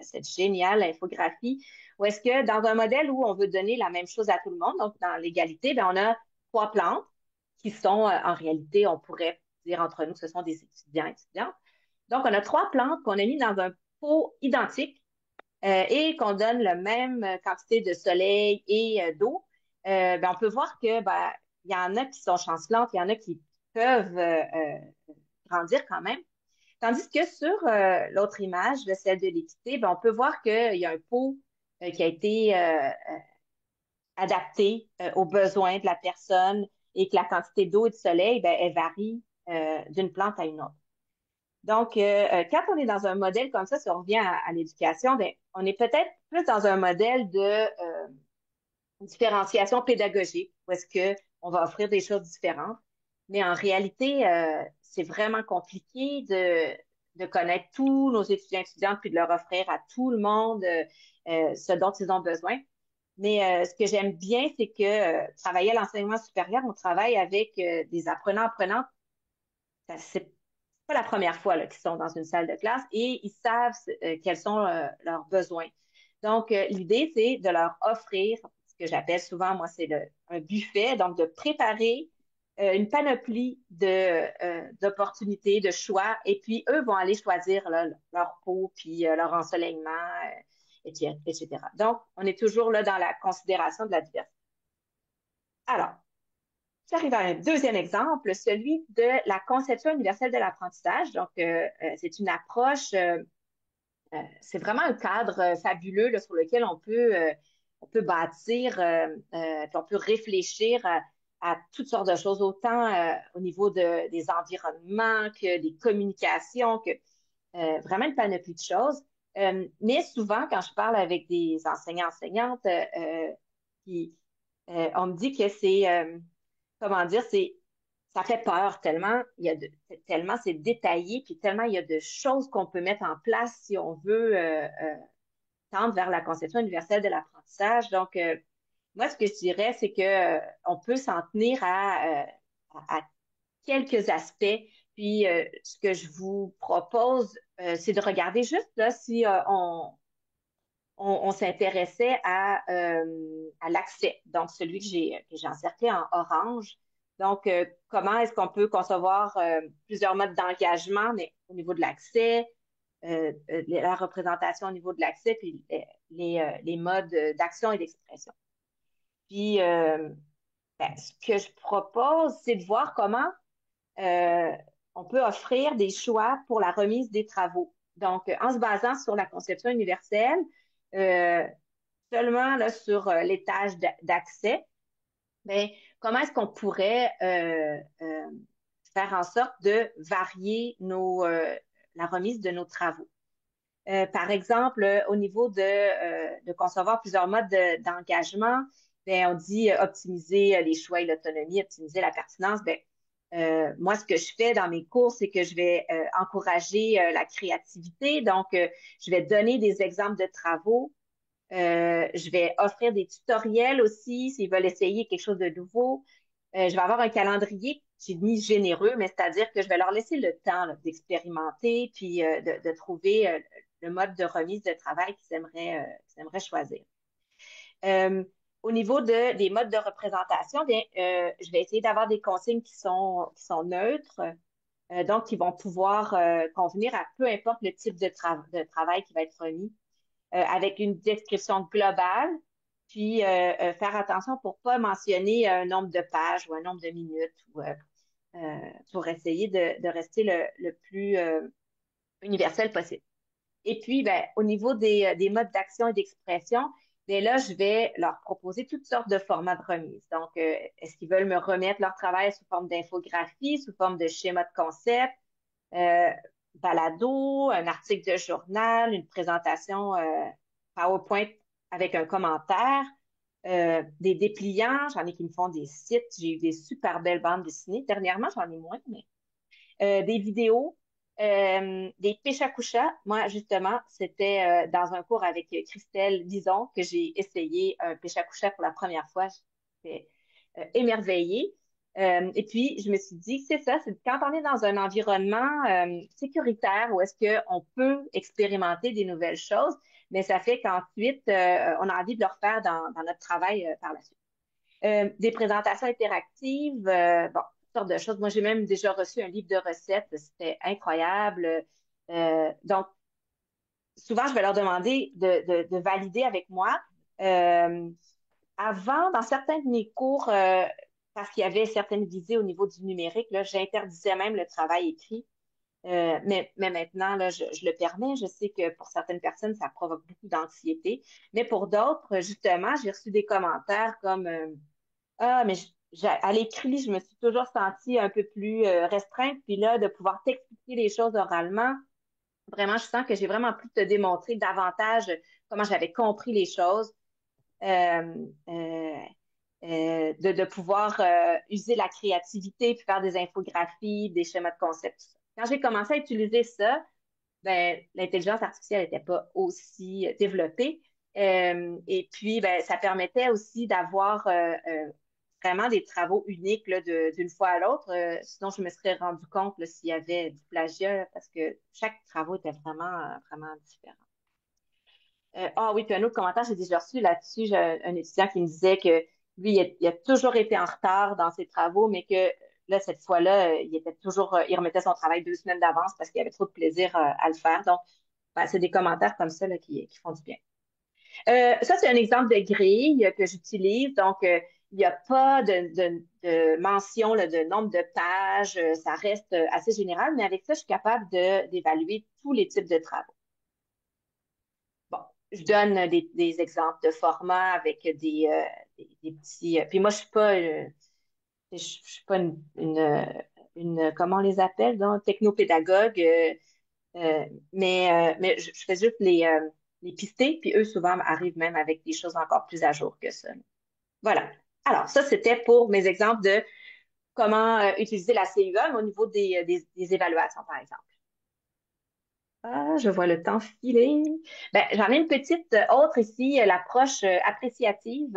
cette géniale infographie, où est-ce que dans un modèle où on veut donner la même chose à tout le monde, donc dans l'égalité, ben, on a 3 plantes qui sont, en réalité, on pourrait dire entre nous que ce sont des étudiants et étudiantes. Donc, on a 3 plantes qu'on a mis dans un pot identique et qu'on donne la même quantité de soleil et d'eau. Ben, on peut voir que ben, il y en a qui sont chancelantes, il y en a qui peuvent grandir quand même. Tandis que sur l'autre image, de celle de l'équité, ben, on peut voir qu'il y a un pot qui a été adapté aux besoins de la personne et que la quantité d'eau et de soleil, ben, elle varie d'une plante à une autre. Donc, quand on est dans un modèle comme ça, si on revient à l'éducation, ben, on est peut-être plus dans un modèle de différenciation pédagogique, où est-ce qu'on va offrir des choses différentes. Mais en réalité, c'est vraiment compliqué de connaître tous nos étudiants et étudiantes, puis de leur offrir à tout le monde ce dont ils ont besoin. Mais ce que j'aime bien, c'est que travailler à l'enseignement supérieur, on travaille avec des apprenants-apprenantes. C'est pas la première fois là, qu'ils sont dans une salle de classe et ils savent quels sont leurs besoins. Donc, l'idée, c'est de leur offrir ce que j'appelle souvent, moi, c'est un buffet, donc de préparer une panoplie d'opportunités, de choix, et puis eux vont aller choisir là, leur peau, puis leur ensoleillement, etc. Donc, on est toujours là dans la considération de la diversité. Alors, j'arrive à un deuxième exemple, celui de la conception universelle de l'apprentissage. Donc, c'est une approche, c'est vraiment un cadre fabuleux là, sur lequel on peut bâtir, puis on peut réfléchir à toutes sortes de choses, autant au niveau des environnements que des communications, que vraiment une panoplie de choses. Mais souvent, quand je parle avec des enseignants-enseignantes, qui, on me dit que comment dire, ça fait peur tellement tellement c'est détaillé, puis tellement il y a de choses qu'on peut mettre en place si on veut tendre vers la conception universelle de l'apprentissage. Donc, moi, ce que je dirais, c'est que on peut s'en tenir à quelques aspects. Puis, ce que je vous propose, c'est de regarder juste là si on s'intéressait à l'accès, donc celui que j'ai encerclé en orange. Donc, comment est-ce qu'on peut concevoir plusieurs modes d'engagement, mais au niveau de l'accès, la représentation au niveau de l'accès, puis les modes d'action et d'expression. Puis, ce que je propose, c'est de voir comment euh, on peut offrir des choix pour la remise des travaux. Donc, en se basant sur la conception universelle, euh, seulement là, sur l'étage d'accès, mais comment est-ce qu'on pourrait faire en sorte de varier la remise de nos travaux? Par exemple, au niveau de concevoir plusieurs modes d'engagement, ben, on dit optimiser les choix et l'autonomie, optimiser la pertinence. Ben, moi, ce que je fais dans mes cours, c'est que je vais encourager la créativité. Donc, je vais donner des exemples de travaux. Je vais offrir des tutoriels aussi s'ils veulent essayer quelque chose de nouveau. Je vais avoir un calendrier, j'ai mis généreux, mais c'est-à-dire que je vais leur laisser le temps là, d'expérimenter puis de trouver le mode de remise de travail qu'ils aimeraient choisir. Euh, Au niveau des modes de représentation, bien, je vais essayer d'avoir des consignes qui sont neutres, donc qui vont pouvoir convenir à peu importe le type de travail qui va être remis, avec une description globale, puis faire attention pour pas mentionner un nombre de pages ou un nombre de minutes pour essayer de rester le plus universel possible. Et puis, ben, au niveau des modes d'action et d'expression, bien là, je vais leur proposer toutes sortes de formats de remise. Donc, est-ce qu'ils veulent me remettre leur travail sous forme d'infographie, sous forme de schéma de concept, euh, balado, un article de journal, une présentation PowerPoint avec un commentaire, des dépliants, j'en ai qui me font des sites, j'ai eu des super belles bandes dessinées. Dernièrement, j'en ai moins, mais des vidéos, des péchakucha. Moi, justement, c'était dans un cours avec Christelle Dison que j'ai essayé un péchakucha pour la première fois. J'étais émerveillée. Et puis, je me suis dit, c'est ça, c'est quand on est dans un environnement sécuritaire où est-ce qu'on peut expérimenter des nouvelles choses, mais ça fait qu'ensuite, on a envie de le refaire dans notre travail par la suite. Des présentations interactives, bon, toutes sortes de choses. Moi, j'ai même déjà reçu un livre de recettes. C'était incroyable. Donc, souvent, je vais leur demander de valider avec moi. Euh, Avant, dans certains de mes cours, parce qu'il y avait certaines visées au niveau du numérique, là, j'interdisais même le travail écrit. Mais maintenant, là, je le permets. Je sais que pour certaines personnes, ça provoque beaucoup d'anxiété. Mais pour d'autres, justement, j'ai reçu des commentaires comme ah, mais à l'écrit, je me suis toujours sentie un peu plus restreinte. Puis là, de pouvoir t'expliquer les choses oralement, vraiment, je sens que j'ai vraiment pu te démontrer davantage comment j'avais compris les choses, euh, euh, de pouvoir user la créativité, puis faire des infographies, des schémas de concept, tout ça. Quand j'ai commencé à utiliser ça, ben, l'intelligence artificielle n'était pas aussi développée. Et puis, ben, ça permettait aussi d'avoir vraiment des travaux uniques là, d'une fois à l'autre. Sinon, je me serais rendu compte là, s'il y avait du plagiat parce que chaque travaux était vraiment différent. Ah oui, puis un autre commentaire, j'ai déjà reçu là-dessus, j'ai un étudiant qui me disait que lui, il a toujours été en retard dans ses travaux, mais que là, cette fois-là, il était toujours, il remettait son travail 2 semaines d'avance parce qu'il avait trop de plaisir à le faire. Donc, ben, c'est des commentaires comme ça là, qui font du bien. Ça, c'est un exemple de grille que j'utilise. Donc, il n'y a pas de mention là, de nombre de pages. Ça reste assez général, mais avec ça, je suis capable d'évaluer tous les types de travaux. Bon, je donne des exemples de formats avec des petits. Puis moi, je suis pas comment on les appelle, donc, technopédagogue, mais je fais juste les pister, puis eux, souvent, arrivent même avec des choses encore plus à jour que ça. Voilà. Alors, ça, c'était pour mes exemples de comment utiliser la CUM au niveau des évaluations, par exemple. Ah, je vois le temps filer. Ben, j'en ai une petite autre ici, l'approche appréciative.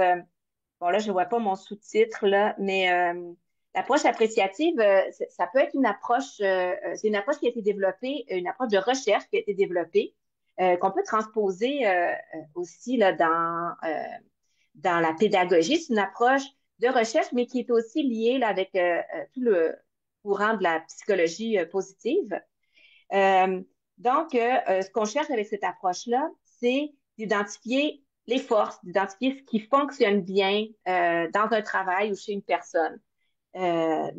Bon, là, je ne vois pas mon sous-titre, là, mais l'approche appréciative, ça peut être une approche, c'est une approche qui a été développée, une approche de recherche qui a été développée, qu'on peut transposer aussi là, dans la pédagogie. C'est une approche de recherche, mais qui est aussi liée là, avec tout le courant de la psychologie positive. Euh, donc, ce qu'on cherche avec cette approche-là, c'est d'identifier les forces, d'identifier ce qui fonctionne bien dans un travail ou chez une personne. Ce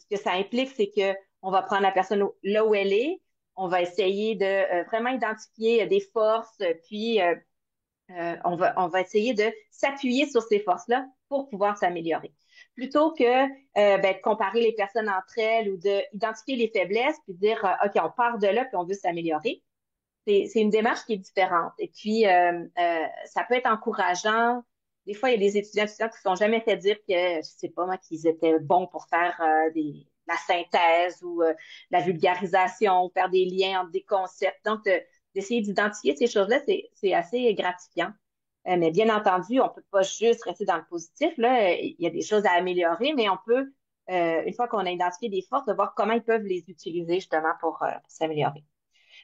que ça implique, c'est que on va prendre la personne là où elle est, on va essayer de vraiment identifier des forces, puis on va essayer de s'appuyer sur ces forces-là pour pouvoir s'améliorer. Plutôt que ben, de comparer les personnes entre elles ou d'identifier les faiblesses puis de dire, OK, on part de là puis on veut s'améliorer. C'est une démarche qui est différente. Et puis, ça peut être encourageant. Des fois, il y a des étudiants qui ne se sont jamais fait dire que, je sais pas moi, qu'ils étaient bons pour faire la synthèse ou la vulgarisation, faire des liens entre des concepts. Donc, d'essayer d'identifier ces choses-là, c'est assez gratifiant. Mais bien entendu, on ne peut pas juste rester dans le positif. Là. Il y a des choses à améliorer, mais on peut, une fois qu'on a identifié des forces, de voir comment ils peuvent les utiliser justement pour s'améliorer.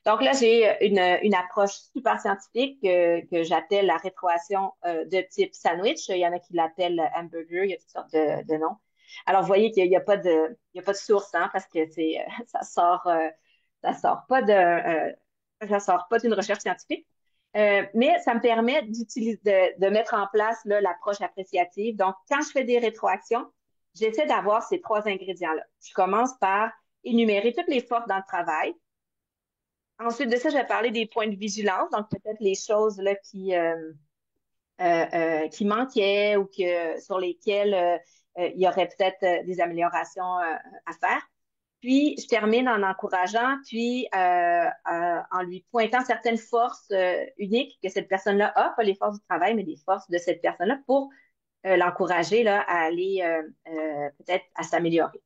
Donc là, j'ai une approche super scientifique que j'appelle la rétroaction de type sandwich. Il y en a qui l'appellent hamburger, il y a toutes sortes de noms. Alors, vous voyez qu'il n'y a pas il y a pas de source, hein, parce que ça sort pas ça sort pas d'une recherche scientifique. Mais ça me permet de mettre en place là, l'approche appréciative. Donc, quand je fais des rétroactions, j'essaie d'avoir ces trois ingrédients-là. Je commence par énumérer toutes les forces dans le travail. Ensuite de ça, je vais parler des points de vigilance, donc peut-être les choses là, qui manquaient ou sur lesquelles il y aurait peut-être des améliorations à faire. Puis, je termine en encourageant, puis en lui pointant certaines forces uniques que cette personne-là a, pas les forces du travail, mais les forces de cette personne-là pour l'encourager là, à aller peut-être à s'améliorer.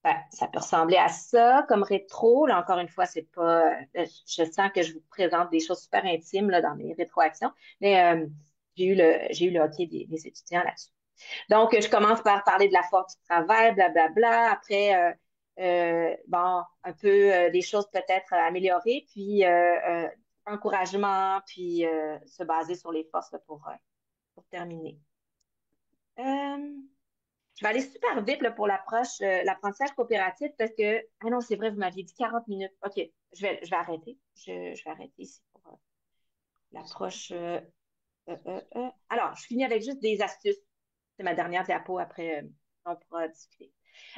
Ben, ça peut ressembler à ça comme rétro. Là, encore une fois, c'est pas. Je sens que je vous présente des choses super intimes là, dans mes rétroactions, mais j'ai eu le hockey des étudiants là-dessus. Donc, je commence par parler de la force du travail, blablabla. Après, bon, un peu des choses peut-être à améliorer, puis encouragement, puis se baser sur les forces là, pour terminer. Euh, je vais aller super vite là, pour l'apprentissage coopératif parce que, ah non, c'est vrai, vous m'aviez dit 40 minutes. OK, je vais arrêter. Je vais arrêter ici pour l'approche. Alors, je finis avec juste des astuces. C'est ma dernière diapo après, on pourra discuter.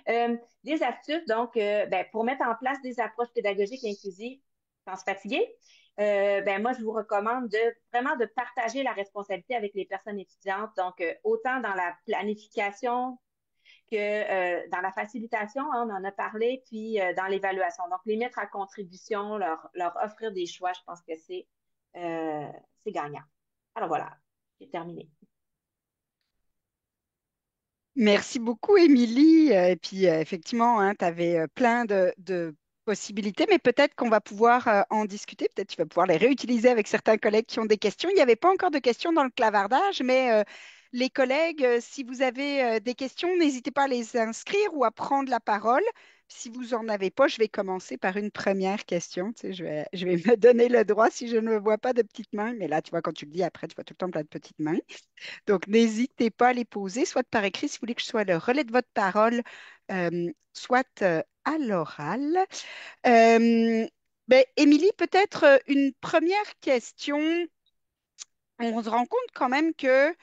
Des astuces, donc, ben, pour mettre en place des approches pédagogiques inclusives sans se fatiguer, ben, moi, je vous recommande vraiment de partager la responsabilité avec les personnes étudiantes. Donc, autant dans la planification que dans la facilitation, hein, on en a parlé, puis dans l'évaluation. Donc, les mettre à contribution, leur offrir des choix, je pense que c'est gagnant. Alors voilà, j'ai terminé. Merci beaucoup, Émilie. Et puis, effectivement, hein, tu avais plein de possibilités, mais peut-être qu'on va pouvoir en discuter. Peut-être tu vas pouvoir les réutiliser avec certains collègues qui ont des questions. Il n'y avait pas encore de questions dans le clavardage, mais les collègues, si vous avez des questions, n'hésitez pas à les inscrire ou à prendre la parole. Si vous en avez pas, je vais commencer par une première question. Tu sais, je vais me donner le droit si je ne vois pas de petites mains. Mais là, tu vois, quand tu le dis après, tu vois tout le temps plein de petites mains. Donc, n'hésitez pas à les poser, soit par écrit si vous voulez que je sois le relais de votre parole, soit à l'oral. Émilie, peut-être une première question. On se rend compte quand même que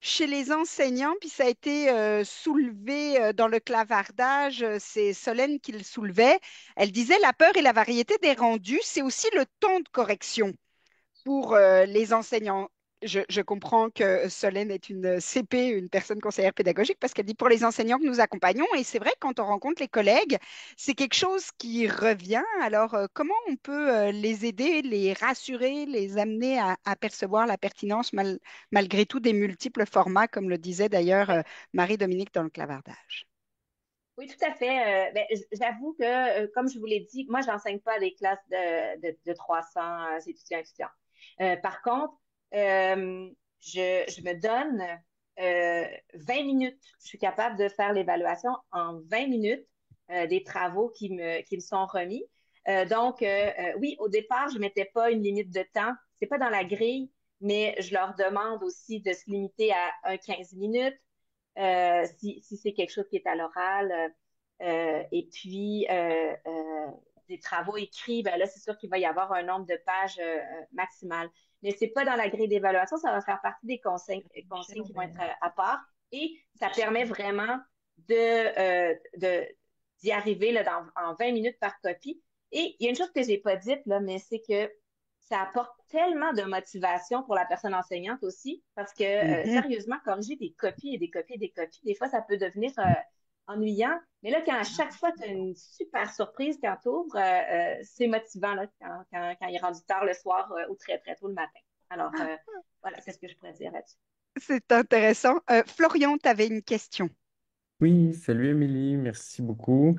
chez les enseignants, puis ça a été soulevé dans le clavardage, c'est Solène qui le soulevait, elle disait la peur et la variété des rendus, c'est aussi le temps de correction pour les enseignants. Je comprends que Solène est une CP, une personne conseillère pédagogique, parce qu'elle dit pour les enseignants que nous accompagnons, et c'est vrai, quand on rencontre les collègues, c'est quelque chose qui revient. Alors, comment on peut les aider, les rassurer, les amener à percevoir la pertinence malgré tout des multiples formats, comme le disait d'ailleurs Oui, Marie-Dominique dans le clavardage? oui, tout à fait. J'avoue que, comme je vous l'ai dit, moi, j'enseigne pas à des classes de 300 étudiants. Par contre, je me donne 20 minutes. Je suis capable de faire l'évaluation en 20 minutes des travaux qui me sont remis. Oui, au départ, je mettais pas une limite de temps. C'est pas dans la grille, mais je leur demande aussi de se limiter à un 15 minutes si c'est quelque chose qui est à l'oral. Et puis, des travaux écrits, ben là, c'est sûr qu'il va y avoir un nombre de pages maximal. Mais c'est pas dans la grille d'évaluation, ça va faire partie des consignes qui vont être à part. Et ça permet vraiment d'y arriver là, en 20 minutes par copie. Et il y a une chose que j'ai pas dite, là, mais c'est que ça apporte tellement de motivation pour la personne enseignante aussi, parce que Mhm. sérieusement, corriger des copies et des copies et des copies, des fois, ça peut devenir ennuyant. Mais là, quand à chaque fois, tu as une super surprise quand tu ouvres, c'est motivant là, quand il est rendu tard le soir ou très, très tôt le matin. Alors, voilà, c'est ce que je pourrais dire là-dessus. C'est intéressant. Florian, tu avais une question. Oui, salut Émilie, merci beaucoup.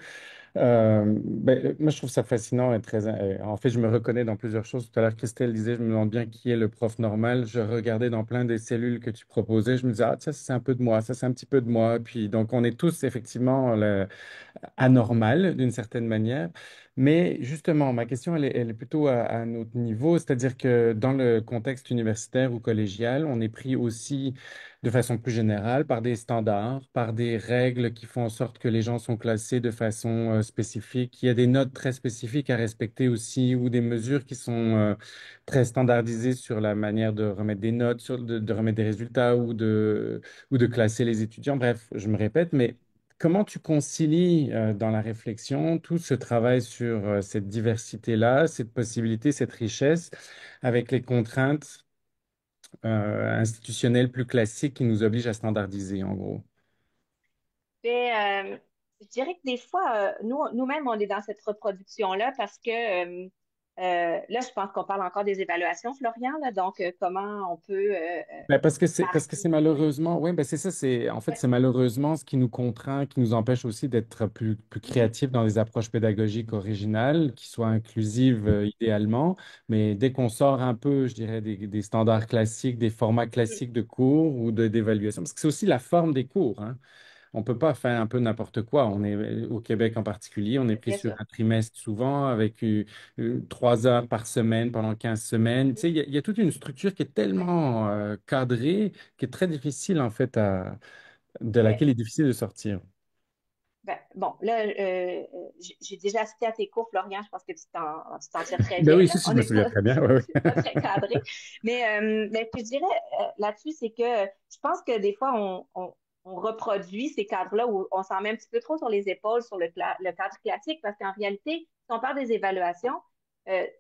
Moi, je trouve ça fascinant et très. En fait, je me reconnais dans plusieurs choses. Tout à l'heure, Christelle disait, je me demande bien qui est le prof normal. Je regardais dans plein des cellules que tu proposais. Je me disais, ah, ça, c'est un peu de moi, ça, c'est un petit peu de moi. Puis, donc, on est tous effectivement anormal d'une certaine manière. Mais justement, ma question, elle est plutôt à un autre niveau, c'est-à-dire que dans le contexte universitaire ou collégial, on est pris aussi de façon plus générale par des standards, par des règles qui font en sorte que les gens sont classés de façon spécifique. Il y a des notes très spécifiques à respecter aussi ou des mesures qui sont très standardisées sur la manière de remettre des notes, de remettre des résultats ou de classer les étudiants. Bref, je me répète, mais comment tu concilies dans la réflexion tout ce travail sur cette diversité-là, cette possibilité, cette richesse, avec les contraintes institutionnelles plus classiques qui nous obligent à standardiser, en gros? Mais, je dirais que des fois, nous-mêmes, on est dans cette reproduction-là parce que là, je pense qu'on parle encore des évaluations, Florian, là, donc comment on peut Ben, parce que marquer. c'est malheureusement, oui, ben c'est ça, c'est en fait Ouais. c'est malheureusement ce qui nous contraint, qui nous empêche aussi d'être plus Mhm. créatifs dans des approches pédagogiques originales, qui soient inclusives idéalement. Mais dès qu'on sort un peu, je dirais, des standards classiques, des formats Mhm. classiques de cours ou d'évaluation, parce que c'est aussi la forme des cours, hein. On peut pas faire un peu n'importe quoi. On est au Québec en particulier, on est pris Bien sur sûr. un trimestre souvent avec 3 heures par semaine pendant 15 semaines. Tu sais, il y a toute une structure qui est tellement cadrée, qui est très difficile en fait de Ben, laquelle il est difficile de sortir. bon, là, j'ai déjà assisté à tes cours, Florian. Je pense que tu t'en tires très Ben bien, oui, là. si, On je me n'est souviens pas, très bien. Ouais, c'est pas très cadré. Mais ce que je dirais là-dessus, c'est que je pense que des fois, on reproduit ces cadres-là où on s'en met un petit peu trop sur les épaules sur le cadre classique, parce qu'en réalité, si on parle des évaluations,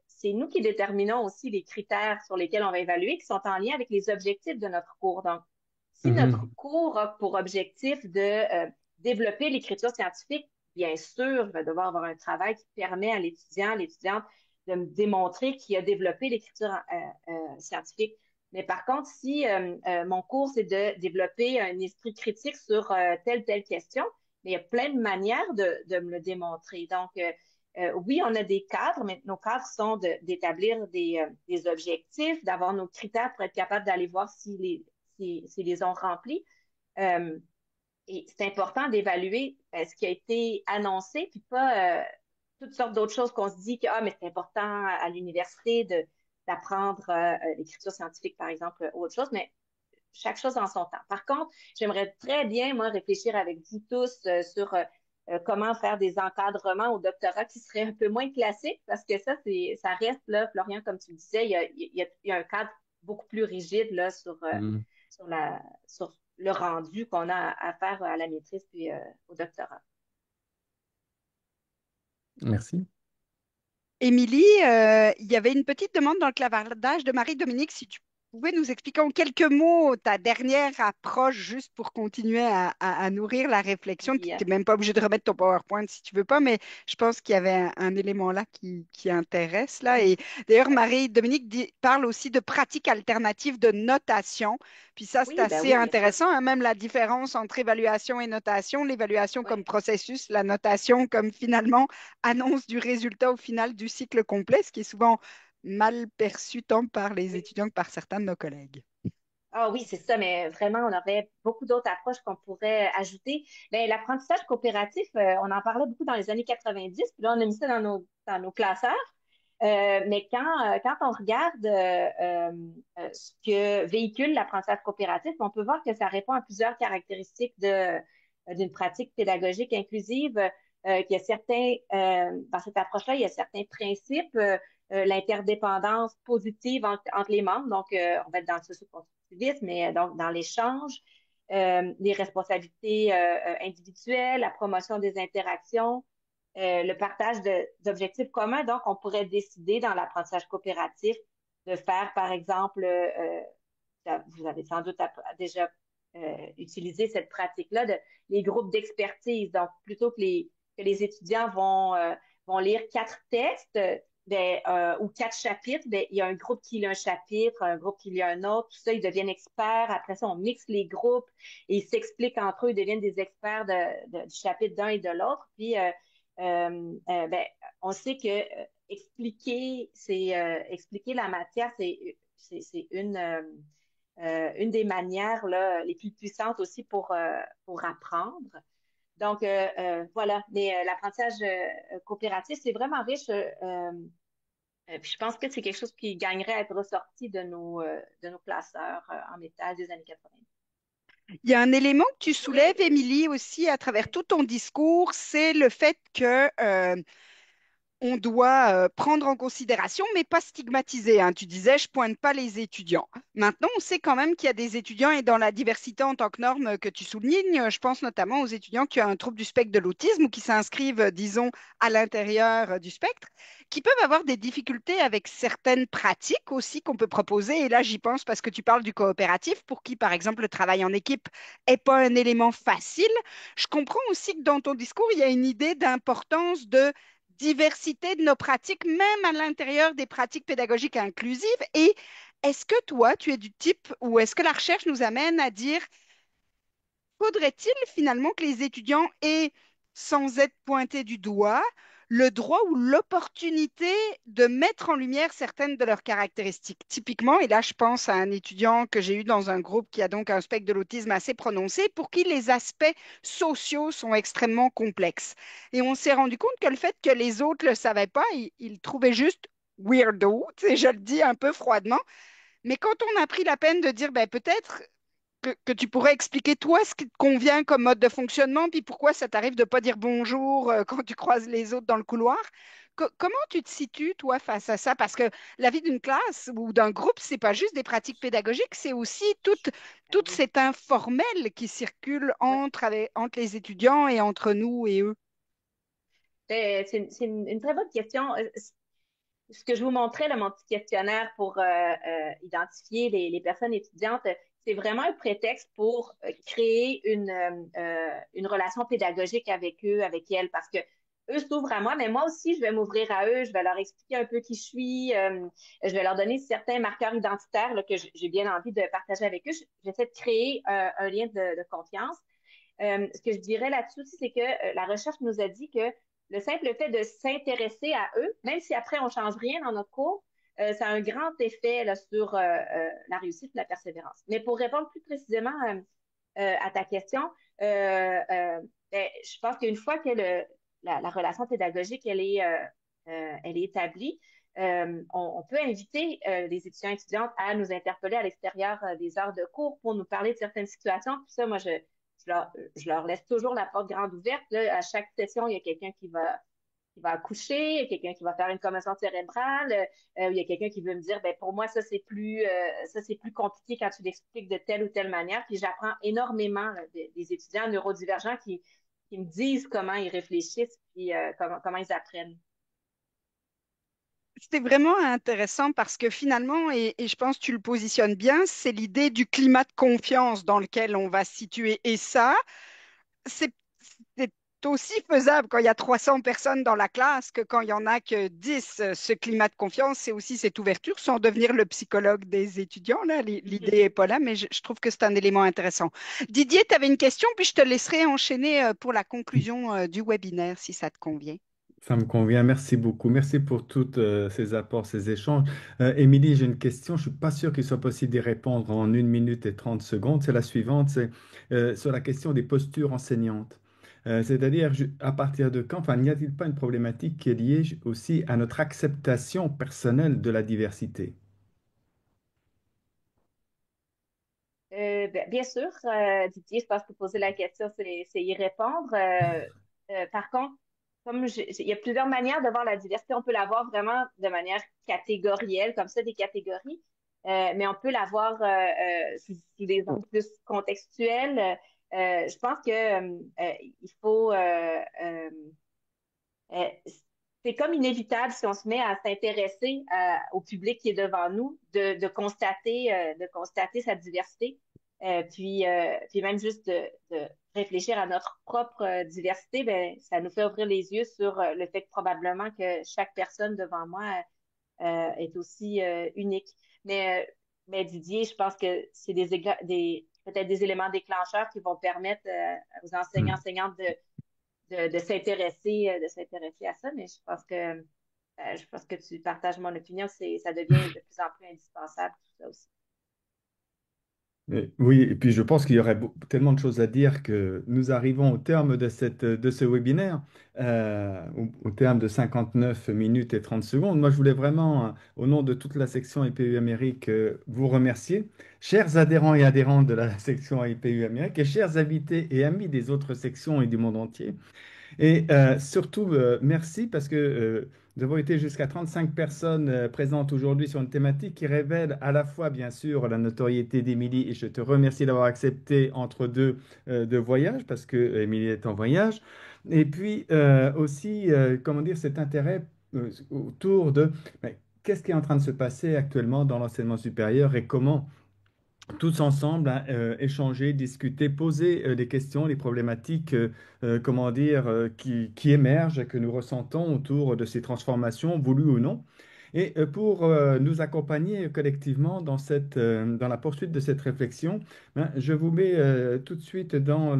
c'est nous qui déterminons aussi les critères sur lesquels on va évaluer, qui sont en lien avec les objectifs de notre cours. Donc, si notre ouais. cours a pour objectif de développer l'écriture scientifique, bien sûr, je vais devoir avoir un travail qui permet à l'étudiant, à l'étudiante de me démontrer qu'il a développé l'écriture scientifique. Mais par contre, si mon cours, c'est de développer un esprit critique sur telle question, mais il y a plein de manières de me le démontrer. Donc, oui, on a des cadres, mais nos cadres sont d'établir des objectifs, d'avoir nos critères pour être capable d'aller voir s'ils les ont remplis. Euh, et c'est important d'évaluer ce qui a été annoncé, puis pas toutes sortes d'autres choses qu'on se dit que mais c'est important à l'université d'apprendre l'écriture scientifique, par exemple, ou autre chose, mais chaque chose en son temps. Par contre, j'aimerais très bien, moi, réfléchir avec vous tous sur comment faire des encadrements au doctorat qui seraient un peu moins classiques, parce que ça reste, là, Florian, comme tu le disais, il y a un cadre beaucoup plus rigide là, Mm. sur le rendu qu'on a à faire à la maîtrise puis au doctorat. Merci. Émilie, il y avait une petite demande dans le clavardage de Marie-Dominique, si tu pouvais nous expliquer en quelques mots ta dernière approche, juste pour continuer à nourrir la réflexion. Tu Puis, n'es même pas obligé de remettre ton PowerPoint si tu veux pas, mais je pense qu'il y avait un élément là qui intéresse là. Et d'ailleurs, Marie-Dominique parle aussi de pratiques alternatives de notation. Puis ça, c'est oui, ben assez oui, bien sûr. intéressant, hein, même la différence entre évaluation et notation, l'évaluation Oui. comme processus, la notation comme finalement annonce du résultat au final du cycle complet, ce qui est souvent mal perçu tant par les Oui. étudiants que par certains de nos collègues. Ah oui, c'est ça, mais vraiment, on aurait beaucoup d'autres approches qu'on pourrait ajouter. Ben, l'apprentissage coopératif, on en parlait beaucoup dans les années 90, puis là, on a mis ça dans nos classeurs. Mais quand on regarde ce que véhicule l'apprentissage coopératif, on peut voir que ça répond à plusieurs caractéristiques d'une pratique pédagogique inclusive, qu'il y a dans cette approche-là, il y a certains principes, l'interdépendance positive entre les membres, donc on va être dans le socio-constructivisme, mais donc dans l'échange, les responsabilités individuelles, la promotion des interactions, le partage d'objectifs communs. Donc, on pourrait décider dans l'apprentissage coopératif de faire, par exemple, vous avez sans doute déjà utilisé cette pratique-là, les groupes d'expertise. Donc, plutôt que les étudiants vont lire 4 textes ou 4 chapitres, ben, il y a un groupe qui lit un chapitre, un groupe qui lit un autre, tout ça, ils deviennent experts. Après ça, on mixe les groupes et ils s'expliquent entre eux, ils deviennent des experts du chapitre d'un et de l'autre. Puis, ben, on sait que expliquer la matière, c'est une des manières là, les plus puissantes aussi pour apprendre. Donc, voilà. Mais l'apprentissage coopératif, c'est vraiment riche. Puis je pense que c'est quelque chose qui gagnerait à être ressorti de nos classeurs en métal des années 90. Il y a un élément que tu soulèves, Émilie, aussi à travers tout ton discours, c'est le fait que on doit prendre en considération, mais pas stigmatiser, hein. Tu disais, je pointe pas les étudiants. Maintenant, on sait quand même qu'il y a des étudiants et dans la diversité en tant que norme que tu soulignes, je pense notamment aux étudiants qui ont un trouble du spectre de l'autisme ou qui s'inscrivent, disons, à l'intérieur du spectre, qui peuvent avoir des difficultés avec certaines pratiques aussi qu'on peut proposer. Et là, j'y pense parce que tu parles du coopératif, pour qui, par exemple, le travail en équipe n'est pas un élément facile. Je comprends aussi que dans ton discours, il y a une idée d'importance de diversité de nos pratiques, même à l'intérieur des pratiques pédagogiques inclusives. Et est-ce que toi, tu es du type, ou est-ce que la recherche nous amène à dire, faudrait-il finalement que les étudiants aient, sans être pointés du doigt, le droit ou l'opportunité de mettre en lumière certaines de leurs caractéristiques? Typiquement, et là je pense à un étudiant que j'ai eu dans un groupe qui a donc un spectre de l'autisme assez prononcé, pour qui les aspects sociaux sont extrêmement complexes. Et on s'est rendu compte que le fait que les autres ne le savaient pas, ils le trouvaient juste weirdo, tu sais, je le dis un peu froidement. Mais quand on a pris la peine de dire, ben, peut-être que tu pourrais expliquer toi ce qui te convient comme mode de fonctionnement, puis pourquoi ça t'arrive de pas dire bonjour quand tu croises les autres dans le couloir. Comment tu te situes, toi, face à ça? Parce que la vie d'une classe ou d'un groupe, c'est pas juste des pratiques pédagogiques, c'est aussi Ben toute oui. cet informel qui circule Ouais. entre les étudiants et entre nous et eux. C'est une très bonne question. Ce que je vous montrais, là, mon petit questionnaire pour identifier les personnes étudiantes, c'est vraiment un prétexte pour créer une relation pédagogique avec eux, avec elles, parce que eux s'ouvrent à moi, mais moi aussi, je vais m'ouvrir à eux, je vais leur expliquer un peu qui je suis, je vais leur donner certains marqueurs identitaires là, que j'ai bien envie de partager avec eux. J'essaie de créer un lien de confiance. Ce que je dirais là-dessus aussi, c'est que la recherche nous a dit que le simple fait de s'intéresser à eux, même si après on change rien dans notre cours, ça a un grand effet là, sur la réussite et la persévérance. Mais pour répondre plus précisément à ta question, ben, je pense qu'une fois que la relation pédagogique elle est établie, on peut inviter les étudiants et étudiantes à nous interpeller à l'extérieur des heures de cours pour nous parler de certaines situations. Puis ça, moi, je leur laisse toujours la porte grande ouverte. Là. À chaque session, il y a quelqu'un qui va accoucher, il y a quelqu'un qui va faire une commotion cérébrale, il y a quelqu'un qui veut me dire, ben pour moi, ça c'est plus compliqué quand tu l'expliques de telle ou telle manière. Puis j'apprends énormément là, des étudiants neurodivergents qui me disent comment ils réfléchissent, puis comment ils apprennent. C'est vraiment intéressant parce que finalement, et je pense que tu le positionnes bien, c'est l'idée du climat de confiance dans lequel on va se situer. Et ça, c'est c'est aussi faisable quand il y a 300 personnes dans la classe que quand il y en a que 10. Ce climat de confiance, c'est aussi cette ouverture sans devenir le psychologue des étudiants. Là, l'idée n'est pas là, mais je trouve que c'est un élément intéressant. Didier, tu avais une question, puis je te laisserai enchaîner pour la conclusion du webinaire, si ça te convient. Ça me convient. Merci beaucoup. Merci pour tous ces apports, ces échanges. Émilie, j'ai une question. Je suis pas sûr qu'il soit possible d'y répondre en 1 minute et 30 secondes. C'est la suivante. C'est sur la question des postures enseignantes. C'est-à-dire, à partir de quand, enfin, n'y a-t-il pas une problématique qui est liée aussi à notre acceptation personnelle de la diversité? Bien sûr, Didier, je pense que poser la question, c'est y répondre. Par contre, il y a plusieurs manières de voir la diversité. On peut la voir vraiment de manière catégorielle, comme ça, des catégories, mais on peut la voir sous des angles plus contextuels. Je pense que il faut euh, c'est comme inévitable si on se met à s'intéresser au public qui est devant nous, de constater sa diversité, puis même juste de réfléchir à notre propre diversité, ben, ça nous fait ouvrir les yeux sur le fait que probablement que chaque personne devant moi est aussi unique. Mais Didier, je pense que c'est peut-être des éléments déclencheurs qui vont permettre aux enseignants, Hmm. enseignantes de s'intéresser à ça, mais je pense que tu partages mon opinion, ça devient de plus en plus indispensable, tout ça aussi. Oui, et puis je pense qu'il y aurait tellement de choses à dire que nous arrivons au terme de ce webinaire, au terme de 59 minutes et 30 secondes. Moi, je voulais vraiment, au nom de toute la section IPU Amérique, vous remercier, chers adhérents et adhérentes de la section IPU Amérique, et chers invités et amis des autres sections et du monde entier. Et surtout, merci parce que nous avons été jusqu'à 35 personnes présentes aujourd'hui sur une thématique qui révèle à la fois, bien sûr, la notoriété d'Émilie, et je te remercie d'avoir accepté entre deux voyages, parce que Émilie est en voyage, et puis aussi, comment dire, cet intérêt autour de mais, qu'est-ce qui est en train de se passer actuellement dans l'enseignement supérieur et comment tous ensemble, hein, échanger, discuter, poser des questions, les problématiques, comment dire, qui émergent, que nous ressentons autour de ces transformations, voulues ou non. Et pour nous accompagner collectivement dans la poursuite de cette réflexion, ben, je vous mets tout de suite dans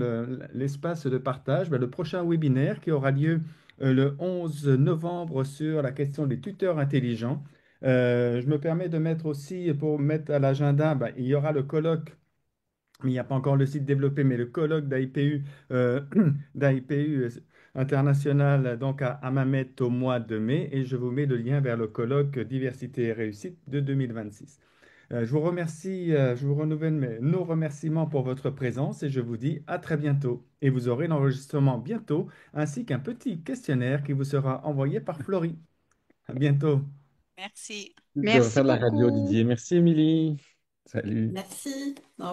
l'espace de partage ben, le prochain webinaire qui aura lieu le 11 novembre sur la question des tuteurs intelligents. Je me permets de mettre aussi, pour mettre à l'agenda, ben, il y aura le colloque, mais il n'y a pas encore le site développé, mais le colloque d'AIPU, d'AIPU international, donc à Mamet au mois de mai, et je vous mets le lien vers le colloque Diversité et réussite de 2026. Je vous remercie, je vous renouvelle nos remerciements pour votre présence et je vous dis à très bientôt. Et vous aurez l'enregistrement bientôt, ainsi qu'un petit questionnaire qui vous sera envoyé par Florie. À bientôt. Merci. De Merci refaire de la radio, beaucoup. Didier. Merci, Émilie. Salut. Merci.